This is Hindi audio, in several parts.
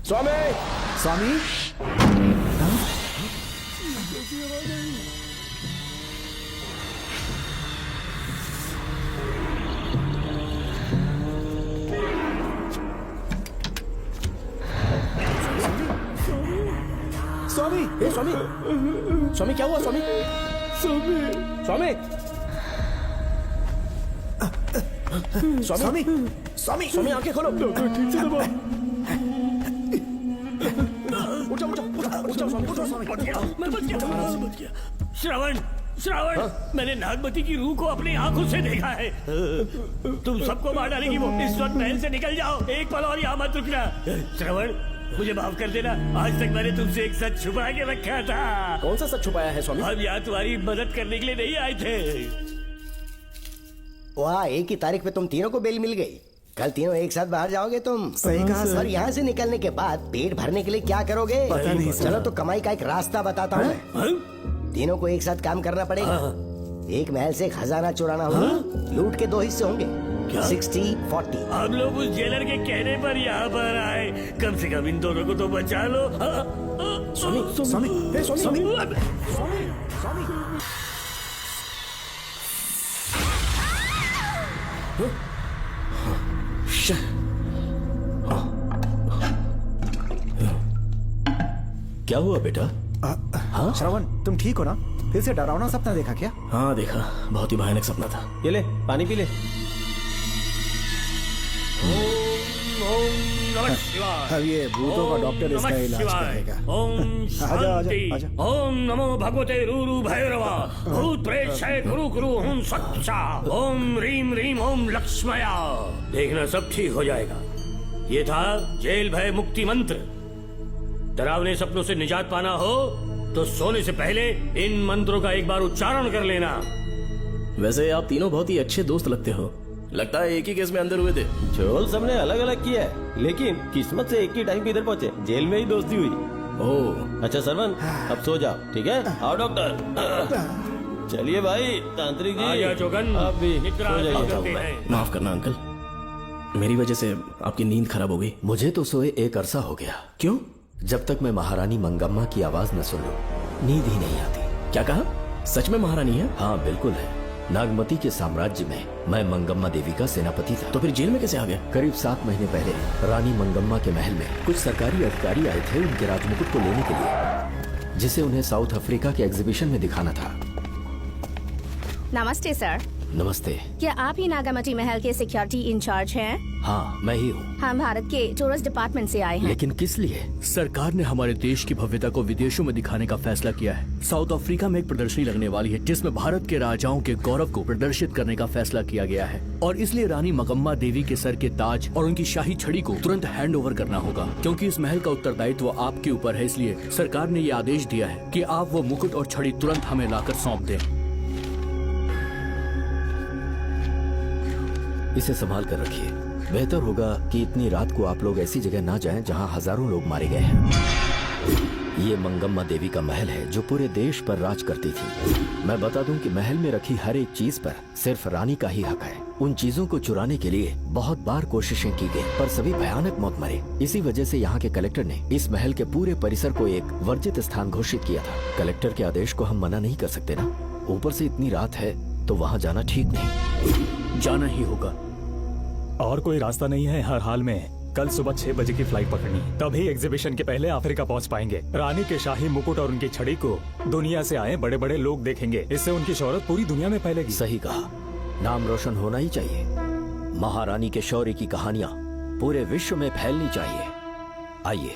स्वामी स्वामी स्वामी ए स्वामी स्वामी क्या हुआ स्वामी स्वामी स्वामी स्वामी स्वामी स्वामी आंखें खोलो डॉक्टर ठीक से दबा उठ जाओ उठ जाओ स्वामी उठ जाओ स्वामी मैं बच गया। श्रावण श्रावण मैंने नागमती की रूह को अपनी आंखों से देखा है। तुम सबको मार डालेगी वो। इस वक्त महल से निकल जाओ, एक पल और यहाँ मत रुकना। श्रावण मुझे माफ कर देना, आज तक मैंने तुमसे एक सच छुपा के रखा था। कौन सा सच छुपाया है स्वामी? हम यहाँ तुम्हारी मदद करने के लिए नहीं आए थे। वाह, एक ही तारीख पे तुम तीनों को बेल मिल गई। कल तीनों एक साथ बाहर जाओगे तुम। सही कहा सर। और यहाँ से निकलने के बाद पेट भरने के लिए क्या करोगे? पता नहीं सर। चलो तो कमाई का एक रास्ता बताता हूँ मैं। तीनों को एक साथ काम करना पड़ेगा। एक महल से खजाना चुराना होगा। लूट के 2 हिस्से होंगे, 60-40। हम लोग उस जेलर के कहने पर यहाँ पर आए। कम से कम इन दोनों को तो बचा लो। स्वामी स्वामी ए स्वामी क्या हुआ बेटा? हाँ श्रवण, तुम ठीक हो ना? फिर से डरावना सपना देखा क्या? हाँ देखा, बहुत ही भयानक सपना था। ये ले पानी पी ले। अब ये भूतों का डॉक्टर इसका इलाज करेगा। ओम आजा, शांति। आजा। ओम नमो भगवते रूरू भैरवा। भूत प्रेत शय गुरु गुरु ओम सच्चा। ओम रीम रीम ओम लक्ष्मया। देखना सब ठीक हो जाएगा। ये था जेल भय मुक्ति मंत्र। डरावने सपनों से निजात पाना हो तो सोने से पहले इन मंत्रों का एक बार उच्चारण कर लेना। वैसे आप तीनों बहुत ही अच्छे दोस्त लगते हो। लगता है एक ही केस में अंदर हुए थे। झोल सबने अलग अलग किया है, लेकिन किस्मत से एक ही टाइम पे इधर पहुंचे। जेल में ही दोस्ती हुई। ओह अच्छा सरवन, अब सो जाओ, ठीक है? आओ डॉक्टर। चलिए भाई तांत्रिक जी, आजा जोगन, अब भी निद्रा सो जाइए। करते हैं। माफ करना अंकल, मेरी वजह से आपकी नींद खराब हो गई। मुझे तो सोए एक अरसा हो गया। क्यों? जब तक मैं महारानी मंगम्मा की आवाज न सुन लूं, नींद ही नहीं आती। क्या कहा? सच में महारानी है? हाँ बिल्कुल है। नागमती के साम्राज्य में मैं मंगम्मा देवी का सेनापति था। तो फिर जेल में कैसे आ गए? करीब 7 महीने पहले रानी मंगम्मा के महल में कुछ सरकारी अधिकारी आए थे उनके राजमुकुट को लेने के लिए, जिसे उन्हें साउथ अफ्रीका के एग्जीबिशन में दिखाना था। नमस्ते सर। नमस्ते। क्या आप ही नागामती महल के सिक्योरिटी इंचार्ज हैं? हाँ मैं ही हूँ। हम भारत के टूरिस्ट डिपार्टमेंट से आए हैं। लेकिन किस लिए? सरकार ने हमारे देश की भव्यता को विदेशों में दिखाने का फैसला किया है। साउथ अफ्रीका में एक प्रदर्शनी लगने वाली है जिसमें भारत के राजाओं के गौरव को प्रदर्शित करने का फैसला किया गया है, और इसलिए रानी मंगम्मा देवी के सर के ताज और उनकी शाही छड़ी को तुरंत हैंड ओवर करना होगा। क्योंकि इस महल का उत्तरदायित्व आपके ऊपर है, इसलिए सरकार ने ये आदेश दिया है कि आप वो मुकुट और छड़ी तुरंत हमें लाकर सौंप दें। इसे संभाल कर रखिए। बेहतर होगा कि इतनी रात को आप लोग ऐसी जगह ना जाएं जहां हजारों लोग मारे गए हैं। ये मंगम्मा देवी का महल है जो पूरे देश पर राज करती थी। मैं बता दूं कि महल में रखी हर एक चीज पर सिर्फ रानी का ही हक है। उन चीजों को चुराने के लिए बहुत बार कोशिशें की गई, पर सभी भयानक मौत मरे। इसी वजह से यहाँ के कलेक्टर ने इस महल के पूरे परिसर को एक वर्जित स्थान घोषित किया था। कलेक्टर के आदेश को हम मना नहीं कर सकते ना। ऊपर से इतनी रात है तो वहाँ जाना ठीक नहीं। जाना ही होगा। और कोई रास्ता नहीं है। हर हाल में कल सुबह 6 बजे की फ्लाइट पकड़नी, तभी एग्जीबिशन के पहले अफ्रीका पहुंच पाएंगे। रानी के शाही मुकुट और उनकी छड़ी को दुनिया से आए बड़े बड़े लोग देखेंगे। इससे उनकी शोहरत पूरी दुनिया में फैलेगी। सही कहा, नाम रोशन होना ही चाहिए। महारानी के शौर्य की कहानियां पूरे विश्व में फैलनी चाहिए। आइए।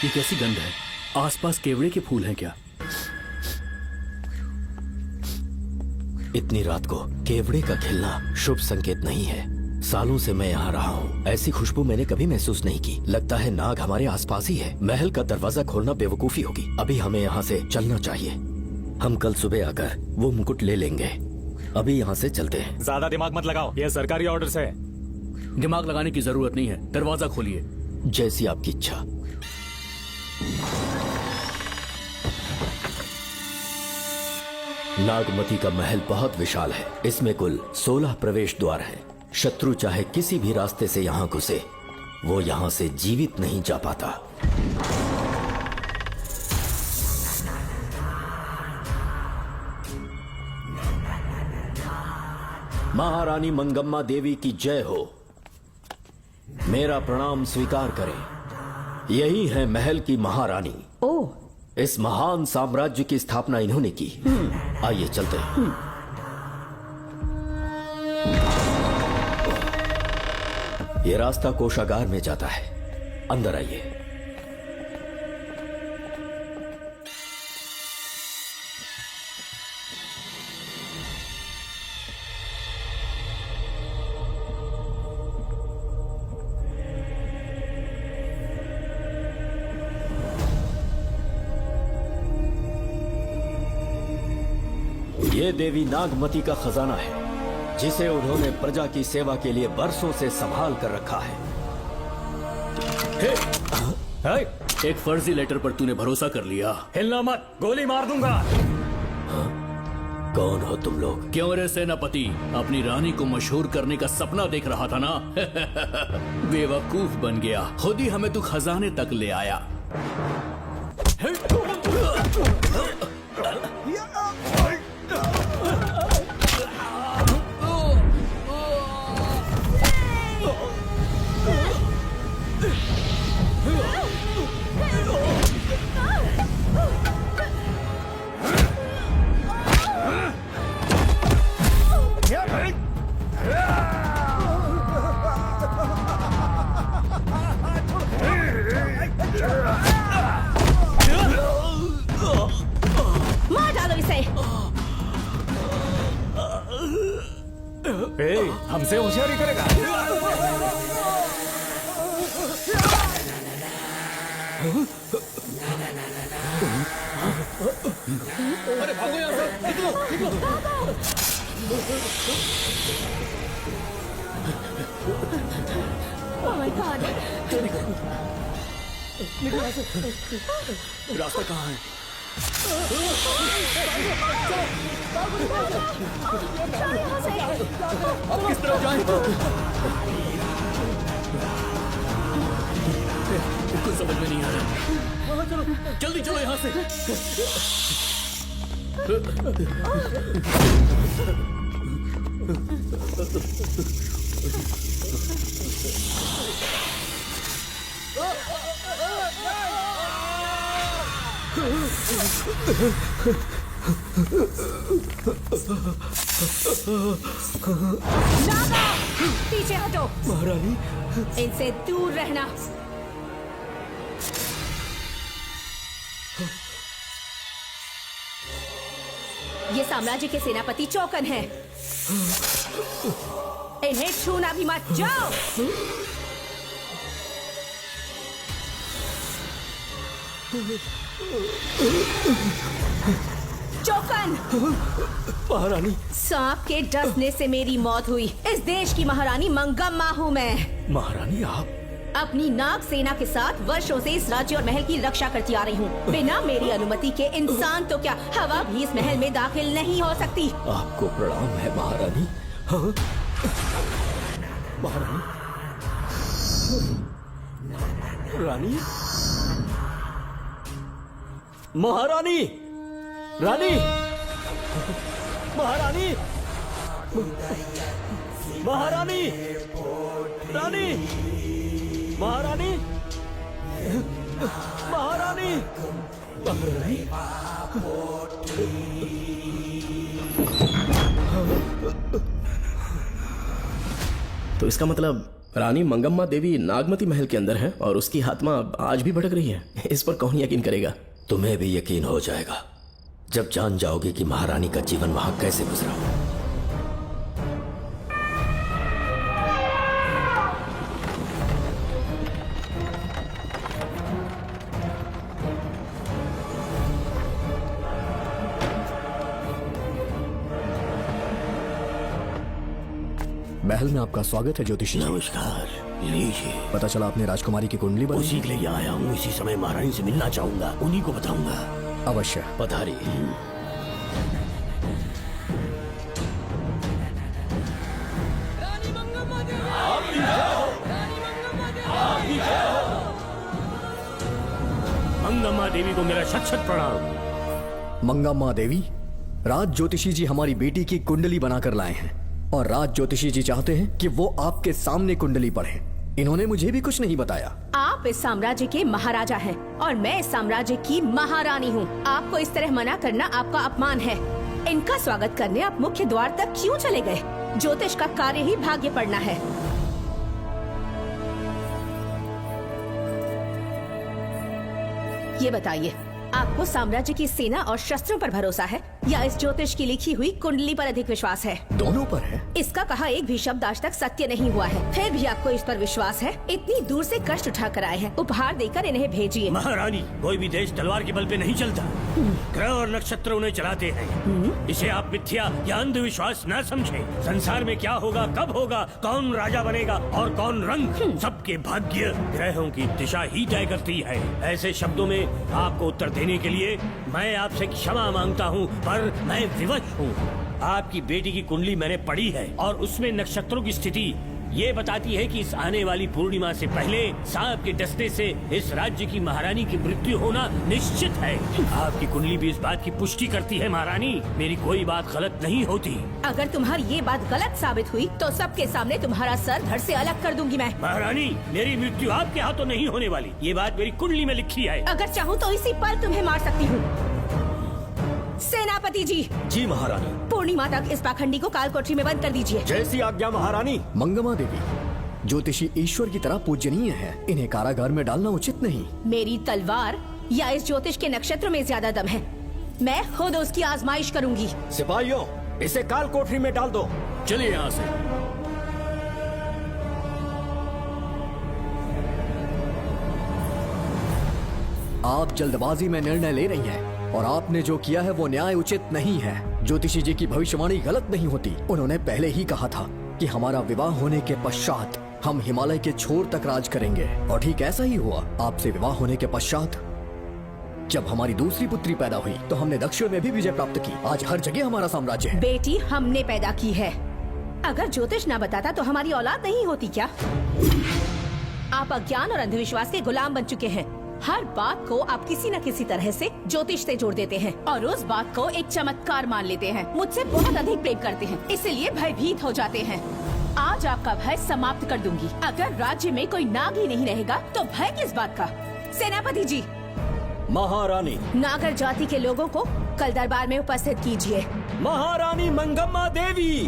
ये कैसी गंध है? आसपास केवड़े के फूल हैं क्या? इतनी रात को केवड़े का खिलना शुभ संकेत नहीं है। सालों से मैं यहाँ रहा हूँ, ऐसी खुशबू मैंने कभी महसूस नहीं की। लगता है नाग हमारे आसपास ही है। महल का दरवाजा खोलना बेवकूफी होगी। अभी हमें यहाँ से चलना चाहिए। हम कल सुबह आकर वो मुकुट ले लेंगे। अभी यहाँ से चलते हैं। ज्यादा दिमाग मत लगाओ, ये सरकारी ऑर्डर्स है। दिमाग लगाने की जरूरत नहीं है। दरवाजा खोलिए। जैसी आपकी इच्छा। नागमती का महल बहुत विशाल है। इसमें कुल 16 प्रवेश द्वार हैं। शत्रु चाहे किसी भी रास्ते से यहाँ घुसे, वो यहाँ से जीवित नहीं जा पाता। महारानी मंगम्मा देवी की जय हो। मेरा प्रणाम स्वीकार करें। यही है महल की महारानी। ओह, इस महान साम्राज्य की स्थापना इन्होंने की। आइए चलते हैं। ये रास्ता कोषागार में जाता है। अंदर आइए। ये देवी नागमती का खजाना है, जिसे उन्होंने प्रजा की सेवा के लिए बरसों से संभाल कर रखा है। एक फर्जी लेटर पर तूने भरोसा कर लिया। हिलना मत, गोली मार दूंगा। कौन हो तुम लोग? क्यों रे सेनापति, अपनी रानी को मशहूर करने का सपना देख रहा था ना? बेवकूफ बन गया। खुद ही हमें तू खजाने तक ले आया। मार डालो इसे। हमसे होशियारी करेगा। अरे भागो यहाँ से, निकलो, निकलो। Oh my God! रास्ता कहाँ है? अब किस तरफ जाएं? कुछ समझ में नहीं आ रहा। जल्दी चलो यहाँ से। नागा, पीछे हटो। महारानी, इनसे दूर रहना। ये साम्राज्य के सेनापति चौकन हैं। इन्हें छूना भी मत। जाओ। चौकन। महारानी। सांप के डसने से मेरी मौत हुई। इस देश की महारानी मंगम्मा हूँ मैं। महारानी आप अपनी नाग सेना के साथ वर्षों से इस राज्य और महल की रक्षा करती आ रही हूँ। बिना मेरी अनुमति के इंसान तो क्या हवा भी इस महल में दाखिल नहीं हो सकती। आपको प्रणाम है महारानी। हाँ? महारानी। रानी। महारानी। रानी। महारानी। महारानी। रानी। महारानी। महारानी। महारानी। तो इसका मतलब रानी मंगम्मा देवी नागमती महल के अंदर है और उसकी आत्मा आज भी भटक रही है। इस पर कौन यकीन करेगा? तुम्हें भी यकीन हो जाएगा जब जान जाओगे कि महारानी का जीवन वहां कैसे गुजरा। महल में आपका स्वागत है ज्योतिषी। नमस्कार, लीजिए। पता चला आपने राजकुमारी की कुंडली बनाई। उसी के लिए आया हूँ। इसी समय महारानी से मिलना चाहूंगा, उन्हीं को बताऊंगा। अवश्य पधारी। मंगम्मा देवी को मेरा शत शत प्रणाम। मंगम्मा देवी, राज ज्योतिषी जी हमारी बेटी की कुंडली बनाकर लाए हैं और राज ज्योतिषी जी चाहते हैं कि वो आपके सामने कुंडली पढ़ें। इन्होंने मुझे भी कुछ नहीं बताया। आप इस साम्राज्य के महाराजा हैं और मैं इस साम्राज्य की महारानी हूँ। आपको इस तरह मना करना आपका अपमान है। इनका स्वागत करने आप मुख्य द्वार तक क्यों चले गए? ज्योतिष का कार्य ही भाग्य पढ़ना है। ये बताइए, आपको साम्राज्य की सेना और शस्त्रों पर भरोसा है या इस ज्योतिष की लिखी हुई कुंडली पर अधिक विश्वास है? दोनों पर है। इसका कहा एक भी शब्द आज तक सत्य नहीं हुआ है, फिर भी आपको इस पर विश्वास है? इतनी दूर से कष्ट उठा कर आए हैं, उपहार देकर इन्हें भेजिए। महारानी, कोई भी देश तलवार के बल पे नहीं चलता, ग्रह और नक्षत्र उन्हें चलाते हैं। इसे आप मिथ्या या अंधविश्वास न समझें। संसार में क्या होगा, कब होगा, कौन राजा बनेगा और कौन रंग, सबके भाग्य ग्रहों की दिशा ही तय करती है। ऐसे शब्दों में आपको उत्तर देने के लिए मैं आपसे क्षमा मांगता हूँ, पर मैं विवश हूँ। आपकी बेटी की कुंडली मैंने पढ़ी है और उसमें नक्षत्रों की स्थिति ये बताती है कि इस आने वाली पूर्णिमा से पहले सांप के डसने से इस राज्य की महारानी की मृत्यु होना निश्चित है। आपकी कुंडली भी इस बात की पुष्टि करती है। महारानी, मेरी कोई बात गलत नहीं होती। अगर तुम्हारी ये बात गलत साबित हुई तो सबके सामने तुम्हारा सर धड़ से अलग कर दूंगी मैं। महारानी, मेरी मृत्यु आपके हाथों नहीं होने वाली, ये बात मेरी कुंडली में लिखी है। अगर चाहूँ तो इसी पल तुम्हें मार सकती हूँ। सेनापति जी। जी महारानी। पूर्णिमा तक इस पाखंडी को कालकोठरी में बंद कर दीजिए। जैसी आज्ञा महारानी। मंगम्मा देवी, ज्योतिषी ईश्वर की तरह पूजनीय है, इन्हें कारागार में डालना उचित नहीं। मेरी तलवार या इस ज्योतिष के नक्षत्रों में ज्यादा दम है। मैं खुद उसकी आजमाइश करूंगी। सिपाहियों, इसे काल कोठरी में डाल दो। चलिए यहाँ से। आप जल्दबाजी में निर्णय ले रही हैं और आपने जो किया है वो न्याय उचित नहीं है। ज्योतिषी जी की भविष्यवाणी गलत नहीं होती। उन्होंने पहले ही कहा था कि हमारा विवाह होने के पश्चात हम हिमालय के छोर तक राज करेंगे और ठीक ऐसा ही हुआ। आपसे विवाह होने के पश्चात जब हमारी दूसरी पुत्री पैदा हुई तो हमने दक्षिण में भी विजय प्राप्त की। आज हर जगह हमारा साम्राज्य है। बेटी हमने पैदा की है। अगर ज्योतिष ना बताता तो हमारी औलाद नहीं होती क्या? आप अज्ञान और अंधविश्वास के गुलाम बन चुके हैं। हर बात को आप किसी न किसी तरह से ज्योतिष से जोड़ देते हैं और उस बात को एक चमत्कार मान लेते हैं। मुझसे बहुत अधिक प्रेम करते हैं, इसलिए भयभीत हो जाते हैं। आज आपका भय समाप्त कर दूंगी। अगर राज्य में कोई नाग ही नहीं रहेगा तो भय किस बात का? सेनापति जी। महारानी। नागर जाति के लोगों को कल दरबार में उपस्थित कीजिए। महारानी मंगम्मा देवी।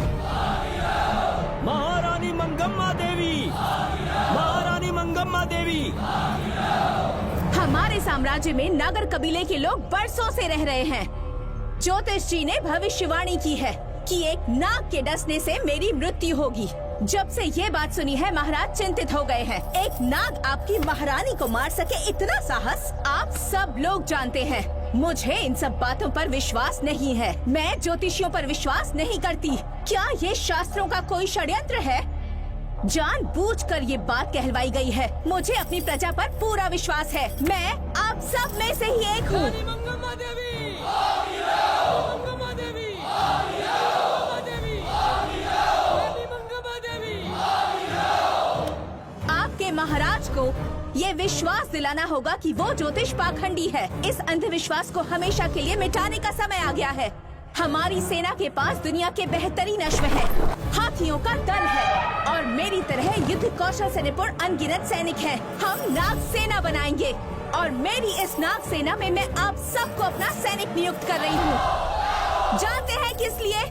महारानी मंगम्मा देवी। महारानी मंगम्मा देवी। हमारे साम्राज्य में नागर कबीले के लोग बरसों से रह रहे हैं। ज्योतिष जी ने भविष्यवाणी की है कि एक नाग के डसने से मेरी मृत्यु होगी। जब से ये बात सुनी है महाराज चिंतित हो गए हैं। एक नाग आपकी महारानी को मार सके, इतना साहस? आप सब लोग जानते हैं मुझे इन सब बातों पर विश्वास नहीं है। मैं ज्योतिषियों पर विश्वास नहीं करती। क्या ये शास्त्रों का कोई षड्यंत्र है? जानबूझकर ये बात कहलवाई गई है। मुझे अपनी प्रजा पर पूरा विश्वास है। मैं आप सब में से ही एक हूँ। आपके महाराज को ये विश्वास दिलाना होगा कि वो ज्योतिष पाखंडी है। इस अंधविश्वास को हमेशा के लिए मिटाने का समय आ गया है। हमारी सेना के पास दुनिया के बेहतरीन अश्व है, हाथियों का दल है और मेरी तरह युद्ध कौशल से निपुण अनगिनत सैनिक हैं। हम नाग सेना बनाएंगे और मेरी इस नाग सेना में मैं आप सबको अपना सैनिक नियुक्त कर रही हूँ। जानते हैं किस लिए?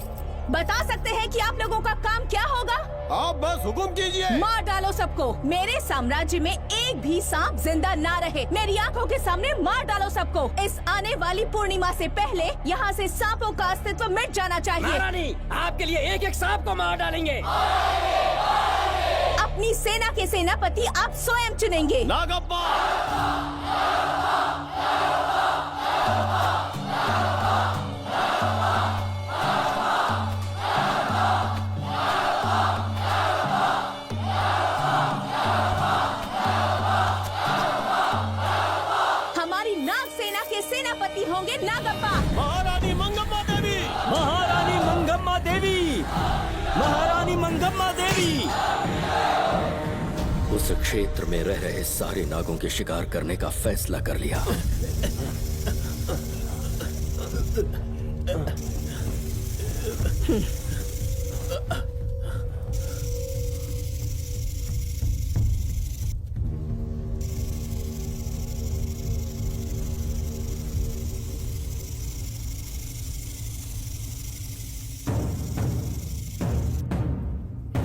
बता सकते हैं कि आप लोगों का काम क्या होगा? आप बस हुक्म कीजिए। मार डालो सबको। मेरे साम्राज्य में एक भी सांप जिंदा ना रहे। मेरी आंखों के सामने मार डालो सबको। इस आने वाली पूर्णिमा से पहले यहाँ से सांपों का अस्तित्व मिट जाना चाहिए। महारानी, आपके लिए एक एक सांप को मार डालेंगे। अपनी सेना के सेनापति आप स्वयं चुनेंगे। नागप्पा। हमारी नाग सेना के सेनापति होंगे नागप्पा। महारानी मंगम्मा देवी। महारानी मंगम्मा देवी, महारानी मंगम्मा देवी। उस क्षेत्र में रह रहे सारे नागों के शिकार करने का फैसला कर लिया।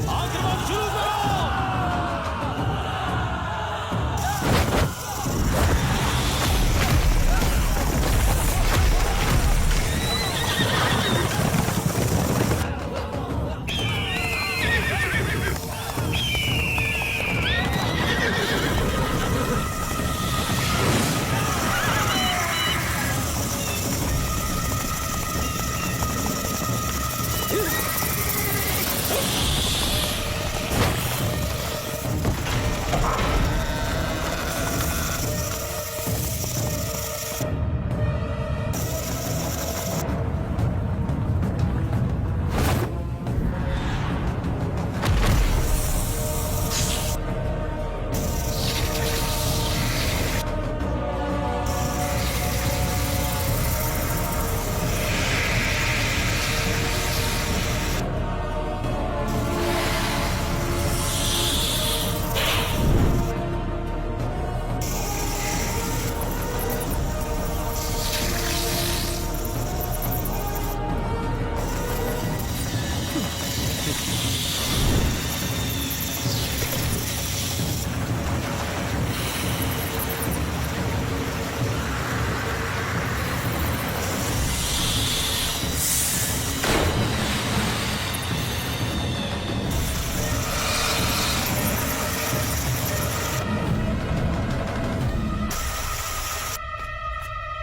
आक्रमण शुरू करो।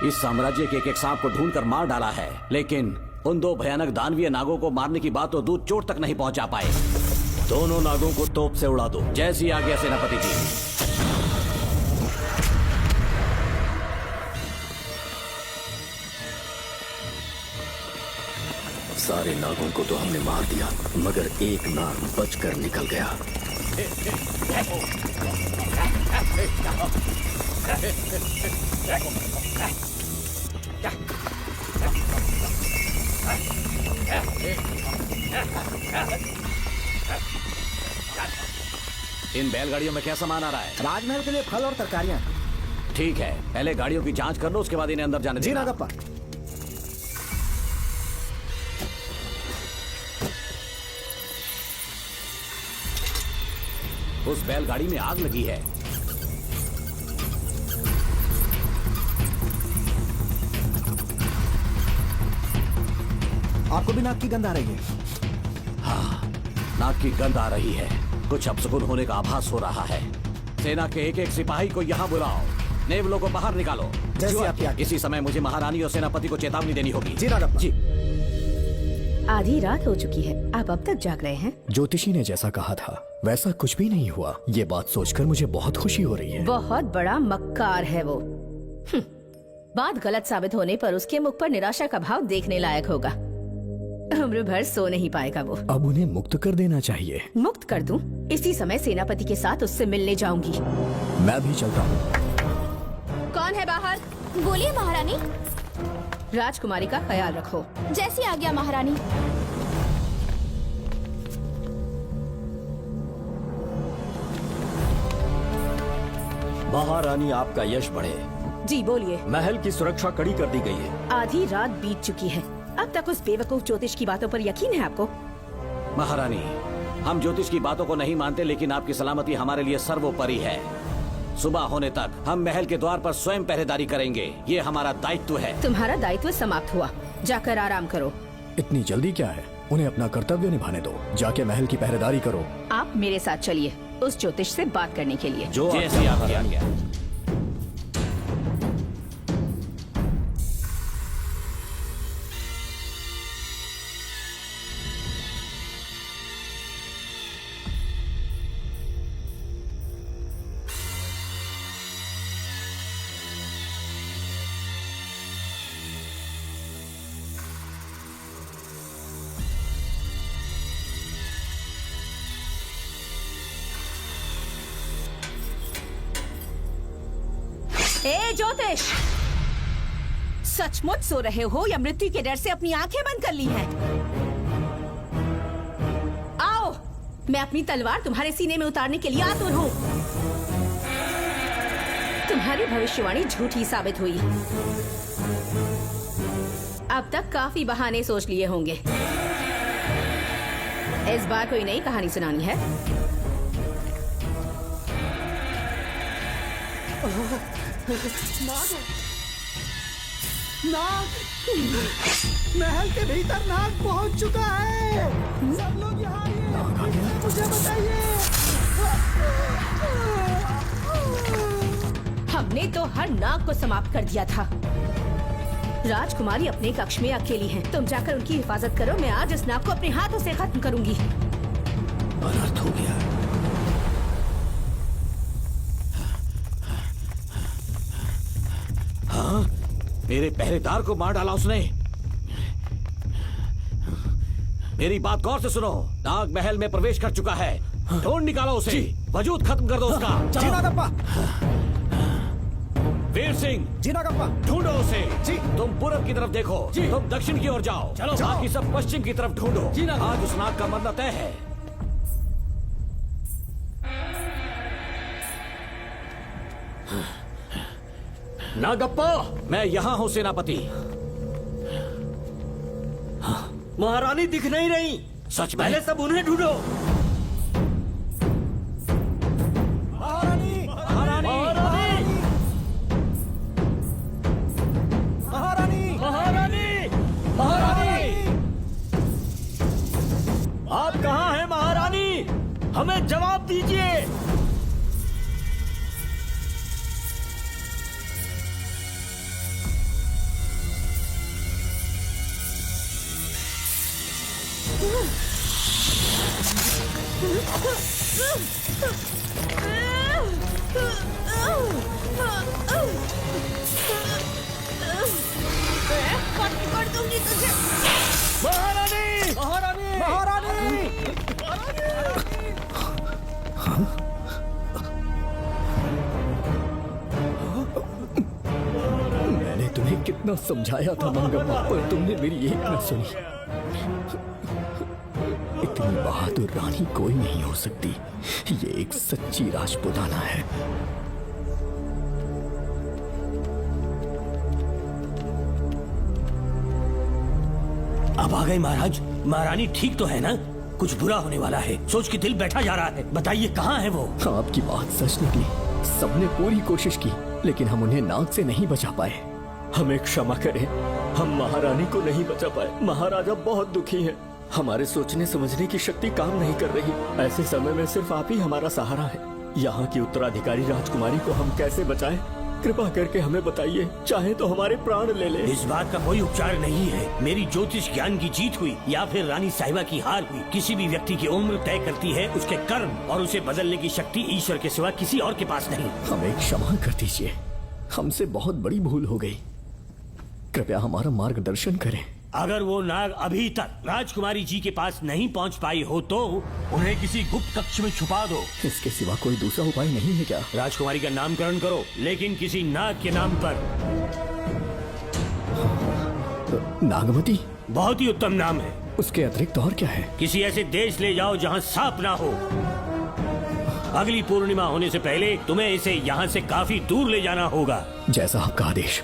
इस साम्राज्य के एक सांप को ढूंढकर मार डाला है, लेकिन उन दो भयानक दानवीय नागों को मारने की बात तो दूध चोट तक नहीं पहुंचा पाए। दोनों नागों को तोप से उड़ा दो। जैसी आज्ञा सेनापति जी। सारे नागों को तो हमने मार दिया, मगर एक नाग बचकर निकल गया। इन बैलगाड़ियों में क्या सामान आ रहा है? राजमहल के लिए फल और तरकारियां। ठीक है, पहले गाड़ियों की जांच कर लो, उसके बाद इन्हें अंदर जाने जी देना। नागप्पा। उस बैलगाड़ी में आग लगी है। आपको भी नाक की गंध आ रही है? हाँ, नाक की गंध आ रही है। कुछ अपशकुन होने का आभास हो रहा है। सेना के एक एक सिपाही को यहाँ बुलाओ। नेवलों को बाहर निकालो। जैसी आपकी आज्ञा। इसी समय मुझे महारानी और सेनापति को चेतावनी देनी होगी। जी नागप्पा। जी। आधी रात हो चुकी है, आप अब तक जाग रहे हैं। ज्योतिषी ने जैसा कहा था वैसा कुछ भी नहीं हुआ। ये बात सोचकर मुझे बहुत खुशी हो रही है। बहुत बड़ा मक्कार है वो। बात गलत साबित होने पर उसके मुख पर निराशा का भाव देखने लायक होगा। उम्र भर सो नहीं पाएगा वो। अब उन्हें मुक्त कर देना चाहिए। मुक्त कर दूं? इसी समय सेनापति के साथ उससे मिलने जाऊंगी। मैं भी चलता हूँ। कौन है बाहर? बोलिए महारानी। राजकुमारी का ख्याल रखो। जैसी आज्ञा महारानी। महारानी, आपका यश बढ़े। जी बोलिए। महल की सुरक्षा कड़ी कर दी गई है। आधी रात बीत चुकी है, अब तक उस बेवकूफ ज्योतिष की बातों पर यकीन है आपको? महारानी, हम ज्योतिष की बातों को नहीं मानते, लेकिन आपकी सलामती हमारे लिए सर्वोपरि है। सुबह होने तक हम महल के द्वार पर स्वयं पहरेदारी करेंगे। ये हमारा दायित्व है। तुम्हारा दायित्व समाप्त हुआ, जाकर आराम करो। इतनी जल्दी क्या है? उन्हें अपना कर्तव्य निभाने दो। जाके महल की पहरेदारी करो। आप मेरे साथ चलिए उस ज्योतिष से बात करने के लिए। जो जैसी आपकी आज्ञा। ए ज्योतिष, सचमुच सो रहे हो या मृत्यु के डर से अपनी आंखें बंद कर ली हैं? आओ, मैं अपनी तलवार तुम्हारे सीने में उतारने के लिए आतुर हूँ। तुम्हारी भविष्यवाणी झूठी साबित हुई। अब तक काफी बहाने सोच लिए होंगे। इस बार कोई नई कहानी सुनानी है? नाग! महल के भीतर नाग पहुंच चुका है। सब लोग यहाँ आइए, मुझे बताइए। हमने तो हर नाग को समाप्त कर दिया था। राजकुमारी अपने कक्ष में अकेली हैं। तुम जाकर उनकी हिफाजत करो। मैं आज इस नाग को अपने हाथों से खत्म करूंगी। अनर्थ हो गया। हाँ? मेरे पहरेदार को मार डाला उसने। मेरी बात गौर से सुनो। नाग महल में प्रवेश कर चुका है। ढूंढ निकालो उसे। वजूद खत्म कर दो उसका। जी नागप्पा। वीर सिंह, जी नागप्पा। ढूंढो उसे। जी। तुम पूरब की तरफ देखो। तुम दक्षिण की ओर जाओ। चलो। बाकी सब पश्चिम की तरफ ढूंढो। आज उस नाग का मरना तय है। नागप्पा, मैं यहाँ हूँ सेनापति। महारानी दिख नहीं रही। सच में? पहले सब उन्हें ढूंढो। महारानी! महारानी! महारानी! महारानी! महारानी! आप कहाँ हैं महारानी? हमें जवाब दीजिए। कर दूंगी तुझे। महारानी! महारानी! महारानी! मैंने तुम्हें कितना समझाया था मंगम्मा, पर तुमने मेरी एक न सुनी। इतनी बहादुर रानी कोई नहीं हो सकती। ये एक सच्ची राजपुताना है। अब आ गए महाराज। महारानी ठीक तो है ना? कुछ बुरा होने वाला है, सोच के दिल बैठा जा रहा है। बताइए कहाँ है वो? आपकी बात सच निकली। सबने पूरी कोशिश की, लेकिन हम उन्हें नाग से नहीं बचा पाए। हमें क्षमा करें, हम महारानी को नहीं बचा पाए। महाराजा बहुत दुखी हैं। हमारे सोचने समझने की शक्ति काम नहीं कर रही। ऐसे समय में सिर्फ आप ही हमारा सहारा है। यहाँ की उत्तराधिकारी राजकुमारी को हम कैसे बचाएं? कृपा करके हमें बताइए, चाहे तो हमारे प्राण ले ले। इस बात का कोई उपचार नहीं है। मेरी ज्योतिष ज्ञान की जीत हुई या फिर रानी साहिबा की हार हुई। किसी भी व्यक्ति की उम्र तय करती है उसके कर्म, और उसे बदलने की शक्ति ईश्वर के सिवा किसी और के पास नहीं। हमें क्षमा कर दीजिए, हमसे बहुत बड़ी भूल हो गई। कृपया हमारा मार्गदर्शन करें। अगर वो नाग अभी तक राजकुमारी जी के पास नहीं पहुंच पाई हो तो उन्हें किसी गुप्त कक्ष में छुपा दो। इसके सिवा कोई दूसरा उपाय नहीं है क्या? राजकुमारी का नामकरण करो, लेकिन किसी नाग के नाम पर। नागमती बहुत ही उत्तम नाम है। उसके अतिरिक्त और क्या है? किसी ऐसे देश ले जाओ जहाँ सांप ना हो। अगली पूर्णिमा होने से पहले तुम्हें इसे यहाँ से काफी दूर ले जाना होगा। जैसा आपका आदेश।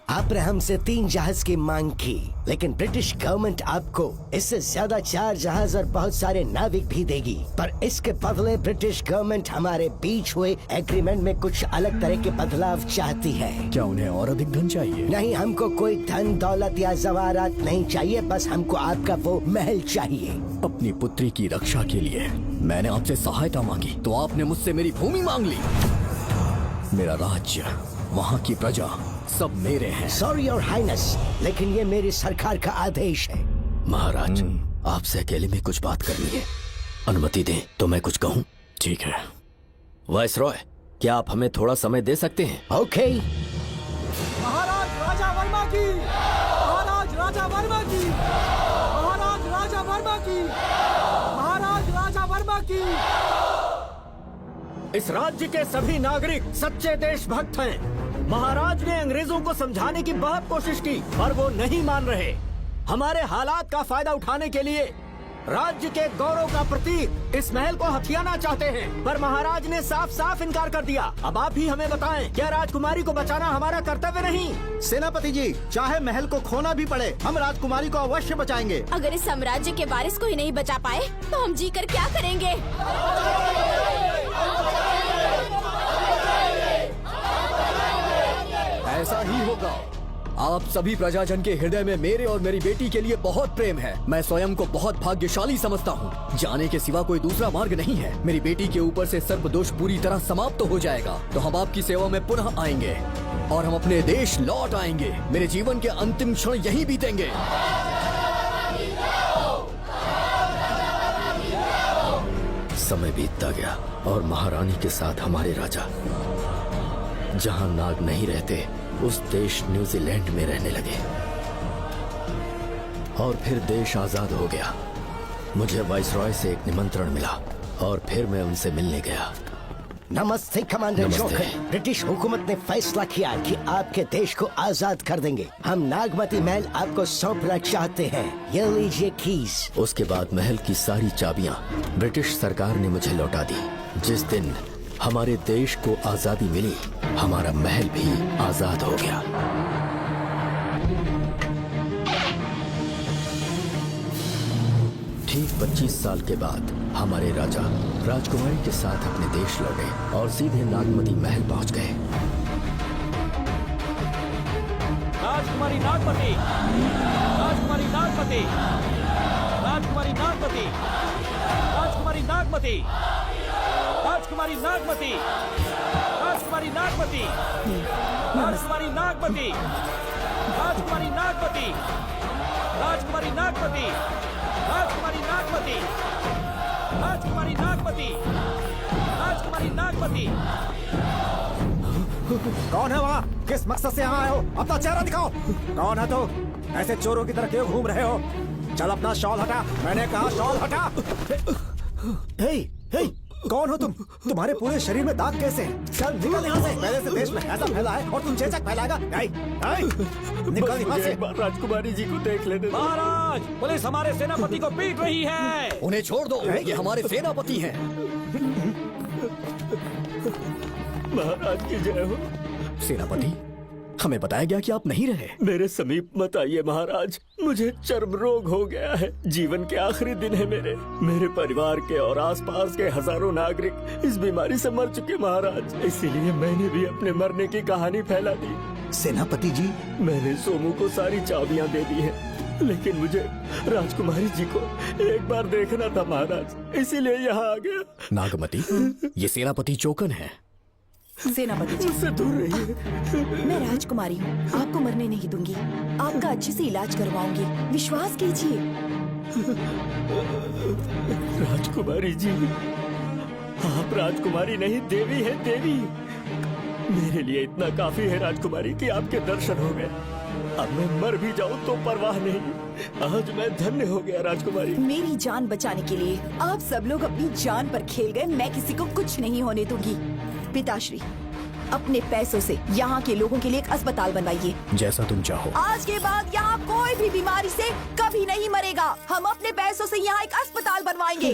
आपने हमसे 3 जहाज की मांग की, लेकिन ब्रिटिश गवर्नमेंट आपको इससे ज्यादा 4 जहाज और बहुत सारे नाविक भी देगी। पर इसके बदले ब्रिटिश गवर्नमेंट हमारे बीच हुए एग्रीमेंट में कुछ अलग तरह के बदलाव चाहती है। क्या उन्हें और अधिक धन चाहिए? नहीं, हमको कोई धन दौलत या जवाहरात नहीं चाहिए, बस हमको आपका वो महल चाहिए। अपनी पुत्री की रक्षा के लिए मैंने आपसे सहायता मांगी तो आपने मुझसे मेरी भूमि मांग ली। मेरा राज्य, वहाँ की प्रजा सब मेरे हैं। सॉरी योर हाइनेस, लेकिन ये मेरी सरकार का आदेश है। महाराज, आपसे अकेले में कुछ बात करनी है। अनुमति दें तो मैं कुछ कहूँ? ठीक है। वाइसरॉय, क्या आप हमें थोड़ा समय दे सकते हैं? ओके। महाराज राजा वर्मा की, महाराज राजा वर्मा की, महाराज राजा वर्मा की, महाराज राजा वर्मा की। इस राज्य के सभी नागरिक सच्चे देशभक्त हैं। महाराज ने अंग्रेजों को समझाने की बहुत कोशिश की, पर वो नहीं मान रहे। हमारे हालात का फायदा उठाने के लिए राज्य के गौरव का प्रतीक इस महल को हथियाना चाहते हैं, पर महाराज ने साफ साफ इनकार कर दिया। अब आप ही हमें बताएं, क्या राजकुमारी को बचाना हमारा कर्तव्य नहीं? सेनापति जी, चाहे महल को खोना भी पड़े, हम राजकुमारी को अवश्य बचाएंगे। अगर इस साम्राज्य के वारिस को ही नहीं बचा पाए तो हम जीकर क्या करेंगे? ऐसा ही होगा। आप सभी प्रजाजन के हृदय में मेरे और मेरी बेटी के लिए बहुत प्रेम है। मैं स्वयं को बहुत भाग्यशाली समझता हूँ। जाने के सिवा कोई दूसरा मार्ग नहीं है। मेरी बेटी के ऊपर से सर्पदोष पूरी तरह समाप्त हो जाएगा तो हम आपकी सेवा में पुनः आएंगे और हम अपने देश लौट आएंगे। मेरे जीवन के अंतिम क्षण यहीं बीतेंगे। समय बीतता गया और महारानी के साथ हमारे राजा जहाँ नाग नहीं रहते उस देश न्यूजीलैंड में रहने लगे और फिर देश आजाद हो गया। मुझे वाइसरॉय से एक निमंत्रण मिला और फिर मैं उनसे मिलने गया। नमस्ते कमांडर नमस्ते। जोकर। ब्रिटिश हुकूमत ने फैसला किया कि आपके देश को आजाद कर देंगे। हम नागमती महल आपको सौंपना चाहते हैं। ये लीजिए कीज। उसके बाद महल की सारी चाबियां ब्रिटिश सरकार ने मुझे लौटा दी। जिस दिन हमारे देश को आजादी मिली, हमारा महल भी आजाद हो गया। ठीक 25 साल के बाद हमारे राजा राजकुमारी के साथ अपने देश लौटे और सीधे नागमती महल पहुंच गए। राजकुमारी नागमती, राजकुमारी नागमती, राजकुमारी नागमती, राजकुमारी नागमती, राजकुमारी नागमती, राजकुमारी नागमती, राजकुमारी नागमती, राजकुमारी नागमती, राजकुमारी नागमती, राजकुमारी नागमती, राजकुमारी नागमती, राजकुमारी नागमती। कौन है वहाँ? किस मकसद से यहाँ आए हो? अपना चेहरा दिखाओ। कौन है तो? ऐसे चोरों की तरह क्यों घूम रहे हो? चल अपना शॉल हटा। मैंने कहा शॉल हटा। हे, हे, कौन हो तुम? तुम्हारे पूरे शरीर में दाग कैसे हैं? चल निकल यहाँ से। पहले से देश में ऐसा फैला है और तुम चेचक फैलाएगा? निकल यहाँ से। राजकुमारी जी को देख लेने दो। महाराज, पुलिस हमारे सेनापति को पीट रही है। उन्हें छोड़ दो, ये हमारे सेनापति हैं। महाराज की जय हो। सेनापति, हमें बताया गया कि आप नहीं रहे। मेरे समीप मत आइए महाराज, मुझे चर्म रोग हो गया है। जीवन के आखिरी दिन है मेरे परिवार के और आसपास के हजारों नागरिक इस बीमारी से मर चुके महाराज। इसीलिए मैंने भी अपने मरने की कहानी फैला दी। सेनापति जी, मैंने सोमू को सारी चाबियां दे दी हैं। लेकिन मुझे राजकुमारी जी को एक बार देखना था महाराज, इसीलिए यहाँ आ गया। नागमती, ये सेनापति चोकन है। सेनापति जी, मुझसे दूर रहिए। मैं राजकुमारी हूँ, आपको मरने नहीं दूंगी। आपका अच्छे से इलाज करवाऊंगी, विश्वास कीजिए। राजकुमारी जी, आप राजकुमारी नहीं देवी है, देवी। मेरे लिए इतना काफी है राजकुमारी कि आपके दर्शन हो गए। अब मैं मर भी जाऊं तो परवाह नहीं। आज मैं धन्य हो गया राजकुमारी। मेरी जान बचाने के लिए आप सब लोग अपनी जान पर खेल गए। मैं किसी को कुछ नहीं होने दूंगी। पिताश्री, अपने पैसों से यहाँ के लोगों के लिए एक अस्पताल बनवाइए। जैसा तुम चाहो। आज के बाद यहाँ कोई भी बीमारी से कभी नहीं मरेगा। हम अपने पैसों से यहाँ एक अस्पताल बनवाएंगे।